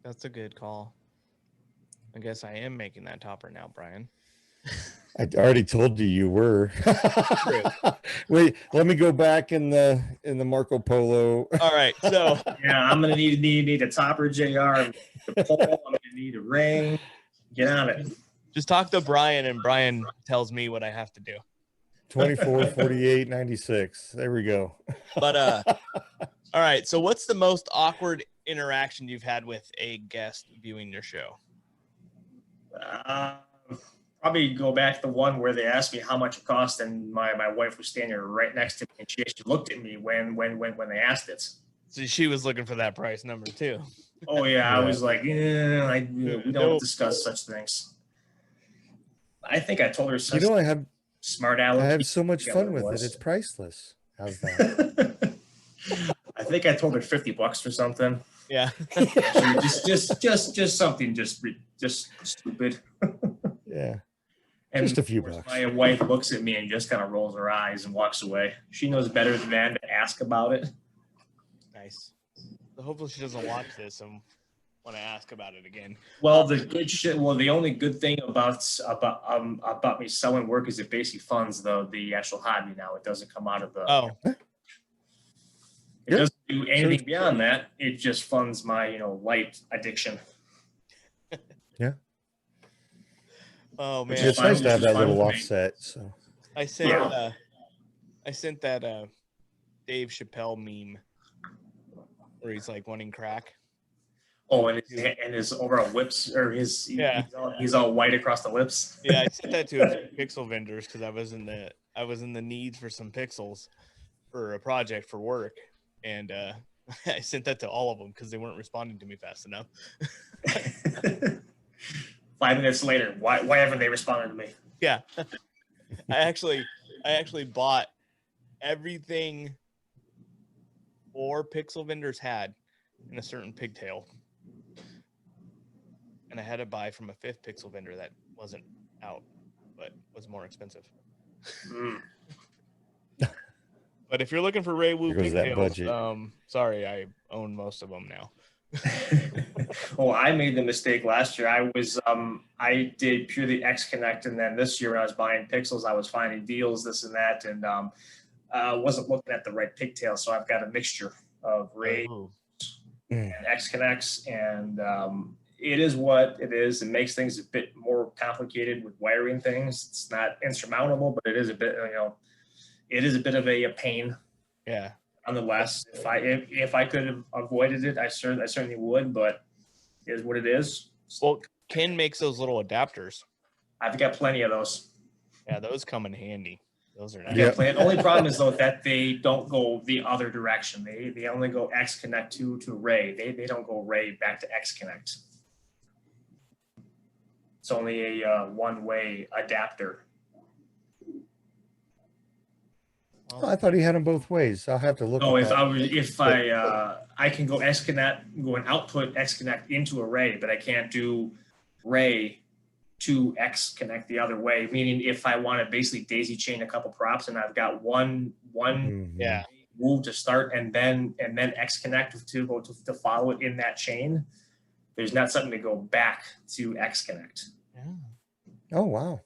That's a good call. I guess I am making that topper now, Brian. I already told you were. Wait, let me go back in the Marco Polo. All right. So yeah, I'm gonna need a topper, JR, the pole. I'm gonna need a ring. Get on it. just talk to Brian and Brian tells me what I have to do. 24, 48, 96. There we go. But all right. So what's the most awkward interaction you've had with a guest viewing your show? Probably go back to the one where they asked me how much it cost, and my wife was standing right next to me, and she actually looked at me when they asked it. So she was looking for that price number too. Oh yeah, I Yeah. was like, yeah, we don't Nope. discuss such things. I think I told her You such know, I have smart I alecky. have so much forget fun what it with it. was. It's priceless. How's that? I think I told her $50 for something. Yeah. Just something just stupid. Yeah. And Just a few of course, bucks. my wife looks at me and just kind of rolls her eyes and walks away. She knows better than to ask about it. Nice. So hopefully she doesn't watch this and want to ask about it again. Well, the only good thing about me selling work is it basically funds the actual hobby now. It doesn't come out of the. Oh, It doesn't do anything beyond that. It just funds my light addiction. oh Which man. is It's nice to have that fun little for me. offset. So I sent that Dave Chappelle meme where he's like wanting crack. Oh, and his overall lips, or Yeah. he's all white across the lips. Yeah, I sent that to a few pixel vendors because I was in the needs for some pixels for a project for work, and I sent that to all of them because they weren't responding to me fast enough. 5 minutes later, why haven't they responded to me? Yeah, I actually bought everything 4 pixel vendors had in a certain pigtail, and I had to buy from a 5th pixel vendor that wasn't out but was more expensive. Mm. But if you're looking for Ray Wu There goes that pigtails, budget. sorry, I own most of them now. Well, I made the mistake last year. I did purely X Connect, and then this year when I was buying pixels, I was finding deals, this and that, and wasn't looking at the right pigtail. So I've got a mixture of Ray Ooh. and X Connects, and it is what it is. It makes things a bit more complicated with wiring things. It's not insurmountable, but it is a bit, it is a bit of a pain. Yeah. Nonetheless, if I could have avoided it, I certainly would. But it is what it is. Well, Ken makes those little adapters. I've got plenty of those. Yeah, those come in handy. Those are nice. I've got plenty. The only problem is though that they don't go the other direction. They only go X Connect to Ray. They don't go Ray back to X Connect. It's only a one-way adapter. Oh, I thought he had them both ways. I'll have to look. No, at that. if I can go X Connect, go and output X Connect into a Ray, but I can't do Ray to X Connect the other way. Meaning, if I want to basically daisy chain a couple props, and I've got one Mhm. Yeah. move to start, and then X Connect to go to follow it in that chain. There's not something to go back to X Connect. Yeah. Oh wow.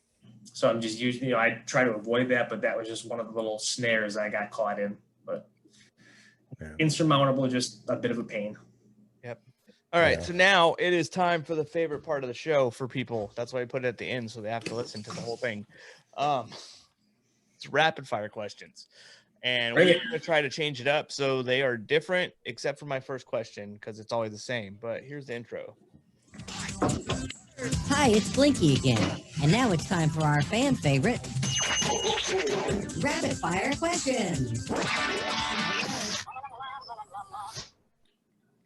So I'm just using, I try to avoid that, but that was just one of the little snares I got caught in. But Yeah. insurmountable, just a bit of a pain. All right. Yeah. So now it is time for the favorite part of the show for people. That's why I put it at the end, so they have to listen to the whole thing. It's rapid fire questions. And we're Great. going to try to change it up so they are different, except for my first question, because it's always the same. But here's the intro. Hi, it's Blinky again. And now it's time for our fan favorite rapid fire questions.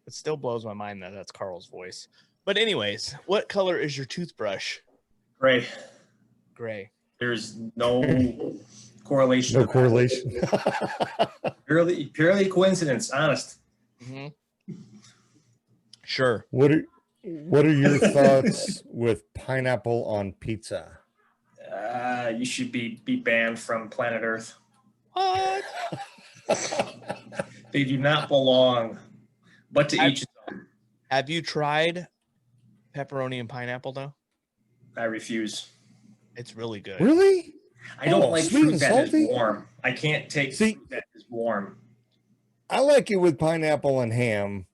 It still blows my mind that that's Carl's voice. But anyways, what color is your toothbrush? Gray. Gray. There's no correlation. No correlation. Purely coincidence, honest. Mm-hmm. Sure. What are your thoughts with pineapple on pizza? You should be banned from planet Earth. What? They do not belong, but to each his own. Have you tried pepperoni and pineapple though? I refuse. It's really good. Really? I don't Oh, like sweet fruit and that is salty? warm. I can't take See- fruit that is warm. I like it with pineapple and ham.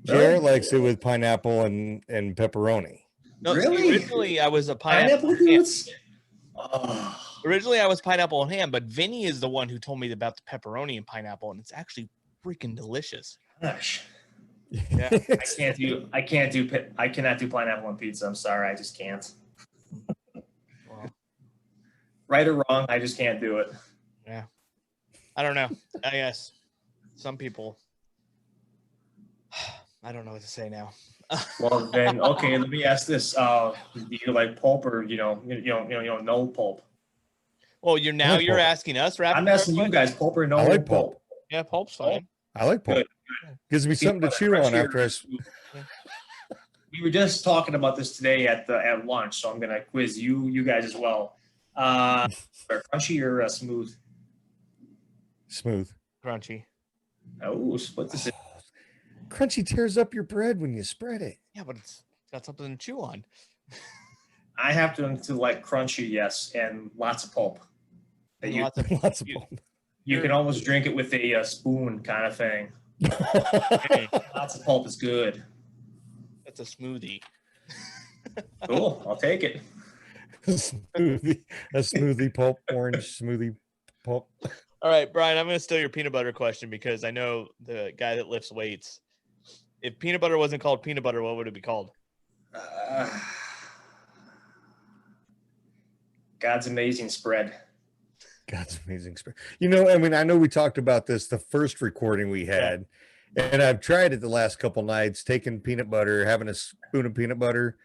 Really? Jared likes it with pineapple and pepperoni. No, see, Really? originally I was a Pineapple pineapple. ham. dudes? Oh. Originally I was pineapple and ham, but Vinny is the one who told me about the pepperoni and pineapple, and it's actually freaking delicious. Gosh. Yeah. I cannot do pineapple on pizza. I'm sorry. I just can't. Well, Right or wrong, I just can't do it. I don't know. I guess some people I don't know what to say now. Well, then, okay, let me ask this. Do you like pulp or, no pulp? Well, you're pulp. asking us rapid I'm fire asking you questions? guys, pulp or no I like pulp. Yeah, pulp's fine. I like pulp. Good. Gives me something to chew on after I. We were just talking about this today at lunch, so I'm gonna quiz you guys as well. Crunchy or smooth? Smooth. Crunchy. Oh, split this. Crunchy tears up your bread when you spread it. Yeah, but it's got something to chew on. I have to like crunchy, yes, and lots of pulp. That you, Lots of Lots of you- pulp. you can almost drink it with a spoon kind of thing. Hey, Lots of pulp is good. that's a smoothie. Cool, I'll take it. Smoothie. A smoothie pulp, orange smoothie pulp. All right, Brian, I'm going to steal your peanut butter question because I know the guy that lifts weights. If peanut butter wasn't called peanut butter, what would it be called? God's amazing spread. God's amazing spread. You know, I mean, I know we talked about this the first recording we had, and I've tried it the last couple nights, taking peanut butter, having a spoon of peanut butter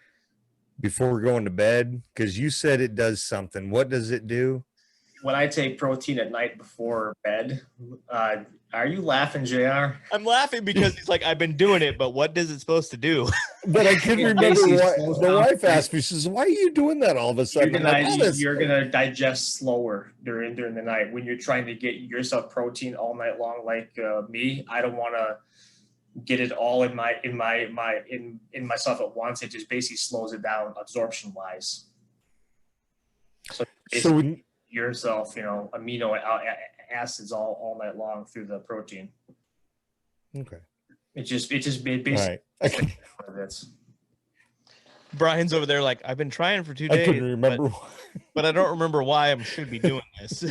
before going to bed, because you said it does something. What does it do? When I take protein at night before bed, are you laughing, JR? I'm laughing because he's like, I've been doing it, but what is it supposed to do? But I couldn't It remember basically why. slows The down. wife asked me, she says, "Why are you doing that all of a sudden?" You're gonna digest slower during the night when you're trying to get yourself protein all night long. Like me, I don't want to get it all in myself at once. It just basically slows it down absorption wise. So when, yourself, amino acids all night long through the protein. okay, It basically all right. Okay. that's Brian's over there like, I've been trying for 2 I days, couldn't remember. but I don't remember why I should be doing this.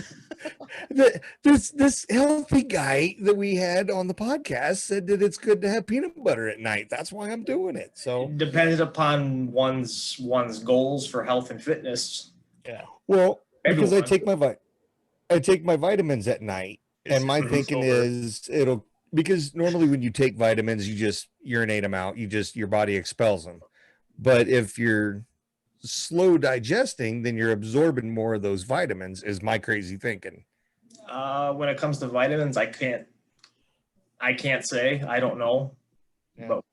This healthy guy that we had on the podcast said that it's good to have peanut butter at night. That's why I'm doing it. So, dependent upon one's goals for health and fitness. Yeah. well, because I Everyone. take my vitamins at night, and my thinking is because normally when you take vitamins, you just urinate them out. Your body expels them. But if you're slow digesting, then you're absorbing more of those vitamins, is my crazy thinking. When it comes to vitamins, I can't say. I don't know. Yeah. But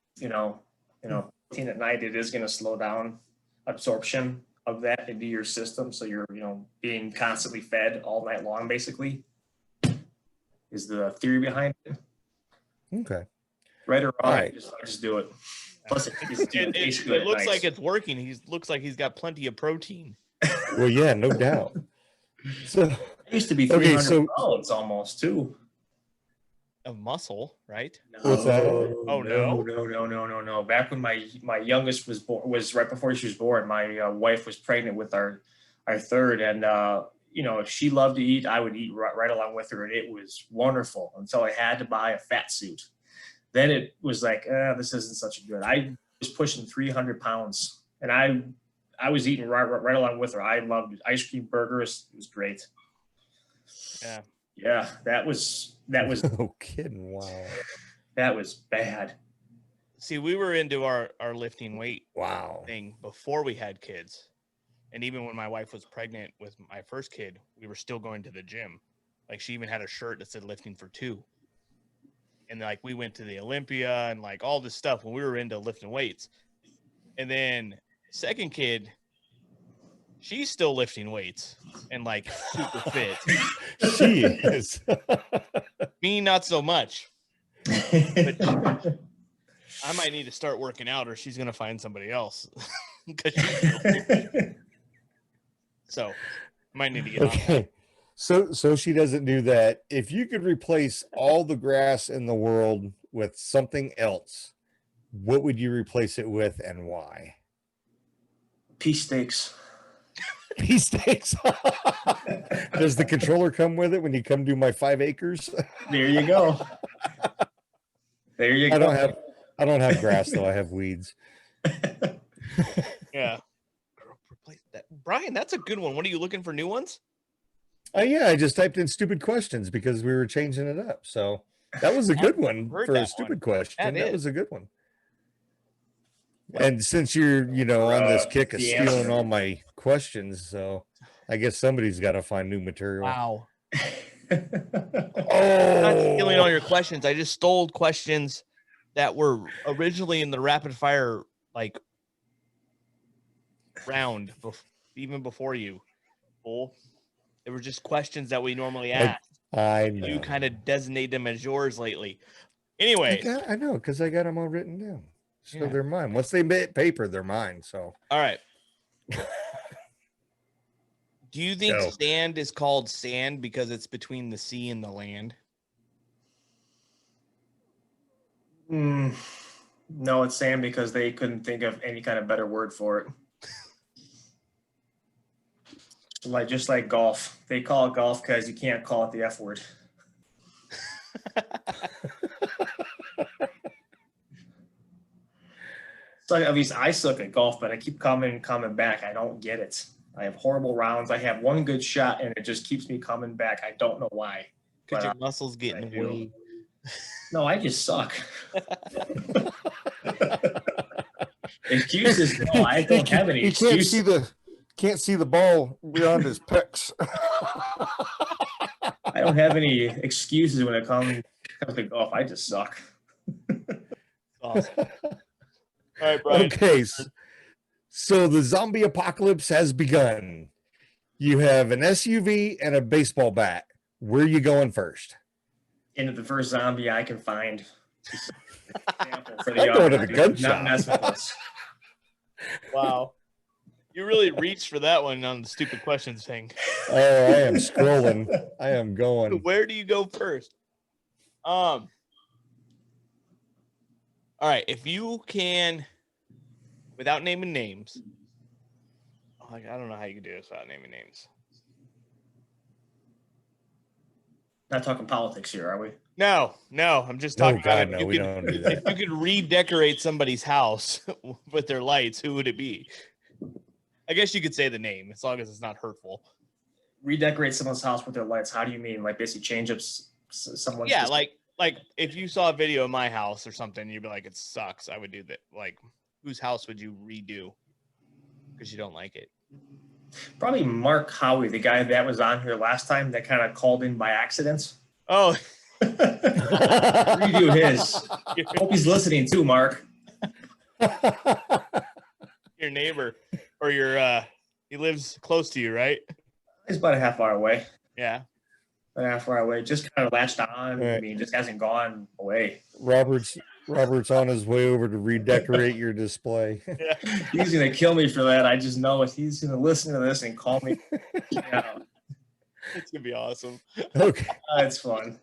protein at night, it is going to slow down absorption of that into your system. So you're, being constantly fed all night long, basically, is the theory behind it. Okay. Right or wrong, All right. just do it. Plus, It looks like it's working. Looks like he's got plenty of protein. Well, yeah, no doubt. So it used to be Okay, 300 pounds almost too. Of muscle, right? What's that? Oh, no. No. Back when my youngest was born, was right before she was born. My wife was pregnant with our third, and if she loved to eat, I would eat right along with her, and it was wonderful until I had to buy a fat suit. Then it was like, this isn't such a good. I was pushing 300 pounds, and I was eating right along with her. I loved ice cream, burgers. It was great. Yeah, that was no kidding. Wow. that was bad. See, we were into our lifting weight Wow. thing before we had kids. And even when my wife was pregnant with my first kid, we were still going to the gym. Like, she even had a shirt that said lifting for two. And like, we went to the Olympia and like all this stuff when we were into lifting weights. And then second kid, she's still lifting weights and like super fit. She is. Me, not so much. But I might need to start working out, or she's going to find somebody else. 'Cause so I might need to get on that. Okay. So she doesn't do that. If you could replace all the grass in the world with something else, what would you replace it with and why? Pea steaks. Pea steaks. Does the controller come with it when you come do my 5 acres? There you go. There you I go. don't have grass though. I have weeds. Yeah. Replace that. Brian, that's a good one. What are you looking for, new ones? Yeah, I just typed in stupid questions because we were changing it up. So that was a good one heard for a that stupid one. question. That That was a good one. And since you're, on this kick of the stealing answer. all my questions, so I guess somebody's got to find new material. Wow. Oh, I'm not stealing all your questions. I just stole questions that were originally in the rapid fire round, even before you. Bull. They were just questions that we normally ask. I know. You kind of designate them as yours lately. Anyway, I know because I got them all written down, so Yeah. they're mine. Once they hit paper, they're mine. So all right. Do you think Go. sand is called sand because it's between the sea and the land? No, it's sand because they couldn't think of any kind of better word for it. Just like golf. They call it golf because you can't call it the F word. So at least I suck at golf, but I keep coming back. I don't get it. I have horrible rounds. I have one good shot, and it just keeps me coming back. I don't know why. Because But, your muscles getting I do. way. No, I just suck. Excuses? No, I don't have any He can't excuses. see the ball beyond his pecs. I don't have any excuses when it comes to golf. I just suck. Awesome. All right, Brian. Okay, so the zombie apocalypse has begun. You have an SUV and a baseball bat. Where are you going first? Into the first zombie I can find. For I'm going to the gun not shop. mess with us. Wow. You really reached for that one on the stupid questions thing. Oh, I am scrolling. I am going. Where do you go first? All right, if you can, without naming names, I don't know how you can do this without naming names. Not talking politics here, are we? No, I'm just No, talking God, about no, if we you don't do could, that. if you could redecorate somebody's house with their lights, who would it be? I guess you could say the name as long as it's not hurtful. Redecorate someone's house with their lights. How do you mean? Like basically change up someone's. Yeah, like if you saw a video of my house or something, you'd be like, it sucks. I would do that. Like, whose house would you redo because you don't like it? Probably Mark Howie, the guy that was on here last time that kind of called in by accident. Oh, Redo his. Hope he's listening too, Mark. your neighbor or your he lives close to you, right? He's about a half hour away. Yeah. About a half hour away. Just kind of latched on. I Right. mean, just hasn't gone away. Robert's on his way over to redecorate your display. He's gonna kill me for that. I just know it. He's gonna listen to this and call me. Yeah, It's gonna be awesome. Okay. it's fun.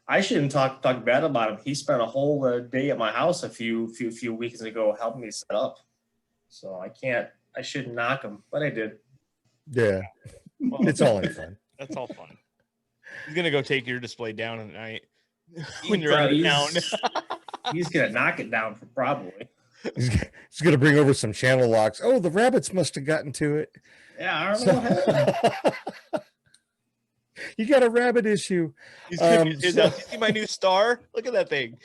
I shouldn't talk bad about him. He spent a whole day at my house a few weeks ago helping me set up. So I shouldn't knock him, but I did. Yeah. Well, It's all in fun. that's all fun. He's gonna go take your display down at night when you're out of town. He's gonna knock it down probably. He's going to bring over some channel locks. Oh, the rabbits must have gotten to it. Yeah, I don't know what happened. You got a rabbit issue. He's gonna you see my new star? Look at that thing.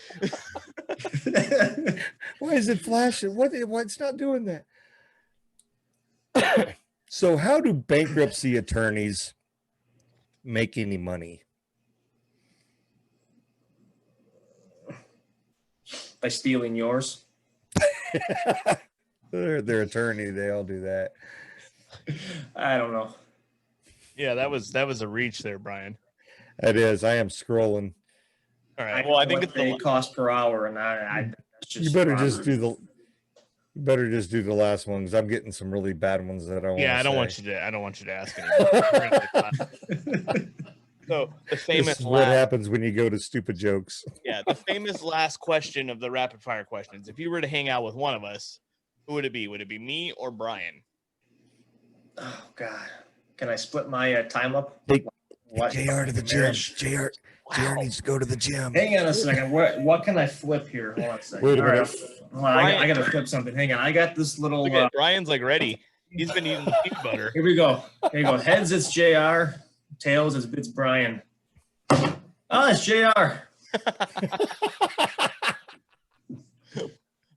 Why is it flashing? What's not doing that? So how do bankruptcy attorneys make any money? By stealing yours. Their attorney, they all do that. I don't know. Yeah, that was a reach there, Brian. It is. I am scrolling. All right. Well, I think it's the cost per hour, and that's just You better just do the last one because I'm getting some really bad ones that I want. Yeah, I don't want you to ask anymore. So the famous This is what happens when you go to stupid jokes. Yeah, the famous last question of the rapid fire questions. If you were to hang out with one of us, who would it be? Would it be me or Brian? Oh God! Can I split my time up? Take What? JR to the gym. JR needs to go to the gym. Hang on a second. What can I flip here? Hold on a second. Wait a All right, minute. hold on, I got to flip something. Hang on. I got this little. Look at Brian's like ready. He's been eating peanut butter. Here we go. Here you go. Heads, it's JR. Tails, it's Brian. Oh, it's JR.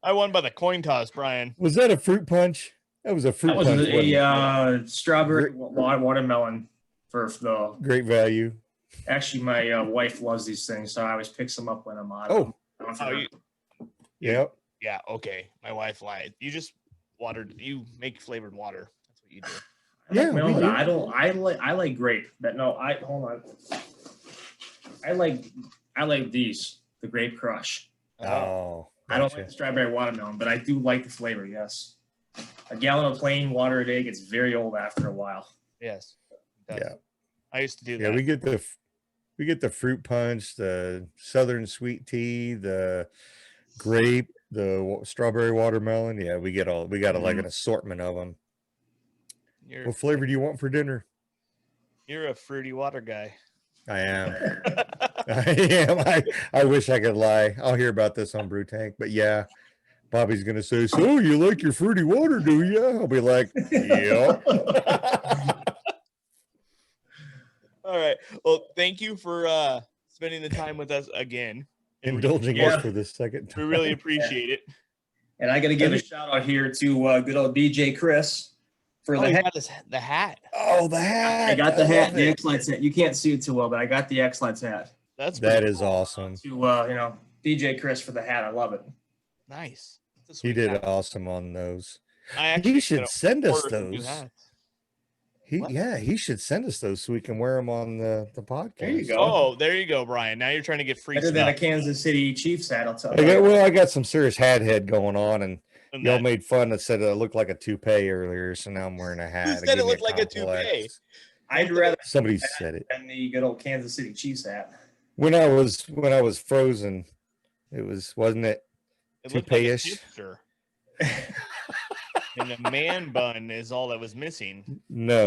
I won by the coin toss, Brian. Was that a fruit punch? That was a fruit That was punch. wasn't it? a strawberry watermelon for the. Great value. Actually, my wife loves these things, so I always picks them up when I'm out. Oh. Yep. Yep. Yeah. Okay. My wife lied. You just you make flavored water. That's what you do. Yeah, we do. I like grape, but no, hold on. I like these, the grape crush. Oh. I don't gotcha. like the strawberry watermelon, but I do like the flavor. Yes, a gallon of plain water a day gets very old after a while. Yes. it does. Yeah. I used to do Yeah, that. we get the fruit punch, the southern sweet tea, the grape, the strawberry watermelon. Yeah, we got like an assortment of them. What flavor do you want for dinner? You're a fruity water guy. I am. I am. I wish I could lie. I'll hear about this on Brew Tank, but yeah, Bobby's gonna say, "So you like your fruity water, do you?" I'll be like, "Yep." All right. Well, thank you for spending the time with us again. Indulging Yeah. us for the second We time. really appreciate it. And I got to give a shout out here to good old DJ Chris for Oh, the he hat. got the hat. Oh, the hat! I got the hat, love the it. X-Lights hat. You can't see it too well, but I got the X-Lights hat. That's That pretty is cool. awesome. To DJ Chris for the hat. I love it. Nice. That's a He sweet did hat. awesome on those. I actually He should gonna send us order some new those. hats. What? He should send us those so we can wear them on the podcast. There you go. Oh, there you go, Brian. Now you're trying to get free Better than a stuff. Kansas City Chiefs hat, I'll tell I you. got some serious hat head going on, and And y'all that- made fun that said it looked like a toupee earlier, so now I'm wearing a hat. said it gave me looked like a complex. toupee? I'd rather Somebody said it. than the good old Kansas City Chiefs hat. When I was frozen, wasn't it? It looked like a toupee-ish. hipster. And the man bun is all that was missing. No.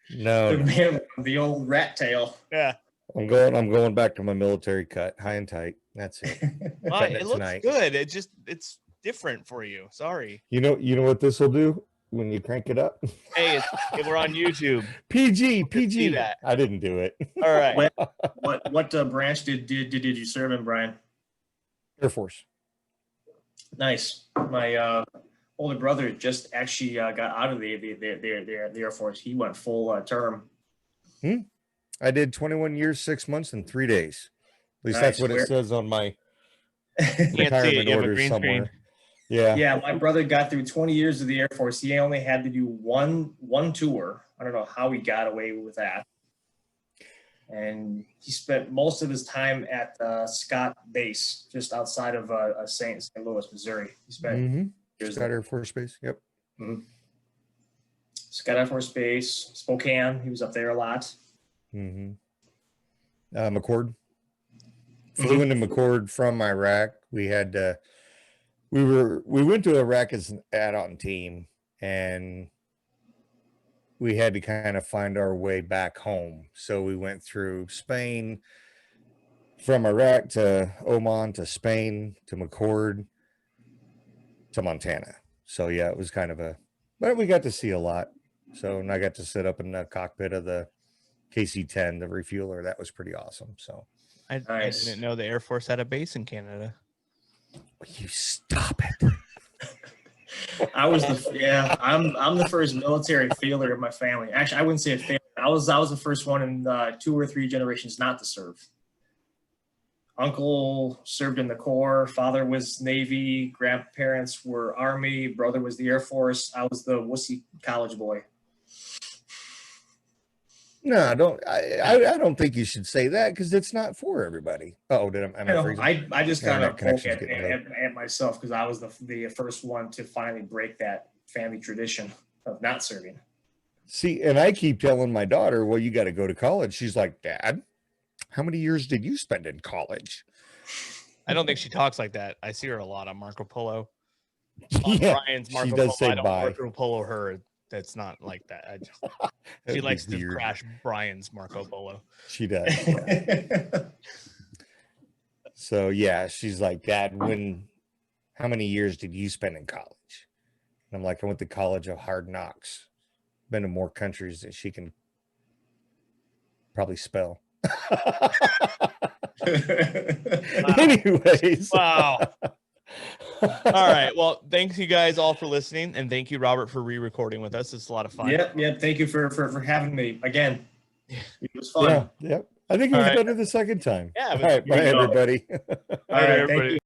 The old rat tail. Yeah. I'm going back to my military cut, high and tight. That's it. Well, Cutting it looks tonight. good. It's different for you. Sorry. You know what this will do when you crank it up? Hey, we're on YouTube. PG. see that. I didn't do it. All right. What branch did you serve in, Brian? Air Force. Nice. My older brother just actually got out of the Air Force. He went full term. I did 21 years, 6 months, and 3 days. At least Nice. that's what Where- it says on my Can't see it. retirement You have a orders green somewhere. screen. Yeah. Yeah, my brother got through 20 years of the Air Force. He only had to do one tour. I don't know how he got away with that. And he spent most of his time at Scott Base, just outside of St. Louis, Missouri. He spent Mm-hmm. years Scott there. Air Force Base. Yep. Scott Air Force Base, Spokane. He was up there a lot. Mm-hmm. McCord. Flew into McCord from Iraq. We had we went to Iraq as an add-on team, and we had to kind of find our way back home. So we went through Spain, from Iraq to Oman to Spain to McCord to Montana. So yeah, it was kind of but we got to see a lot. So, and I got to sit up in the cockpit of the KC-10, the refueler. That was pretty awesome. So I Nice. didn't know the Air Force had a base in Canada. you stop it. I was I'm the first military failure of my family. Actually, I wouldn't say a failure. I was the first one in 2 or 3 generations not to serve. Uncle served in the Corps. Father was Navy. Grandparents were Army. Brother was the Air Force. I was the wussy college boy. No, I don't think you should say that because it's not for everybody. Oh, am I freezing? I just kind Internet of poke connection's getting at myself because I was the first one to finally break that family tradition of not serving. See, and I keep telling my daughter, well, you got to go to college. She's like, Dad, how many years did you spend in college? I don't think she talks like that. I see her a lot on Marco Polo. On Yeah, Brian's she Marco does Polo. say I don't bye. Marco Polo her. That's not like that. That'd She be likes to weird. crash Brian's Marco Polo. She does. Yeah. So yeah, she's like, Dad, how many years did you spend in college? And I'm like, I went to college of hard knocks. Been to more countries than she can probably spell. Anyways. Wow. All right. Well, thanks you guys all for listening, and thank you, Robert, for re-recording with us. It's a lot of fun. Yep. Thank you for having me again. It was fun. Yeah. I think it was better the second time. Yeah. All right. Bye, everybody. All right. Thank you.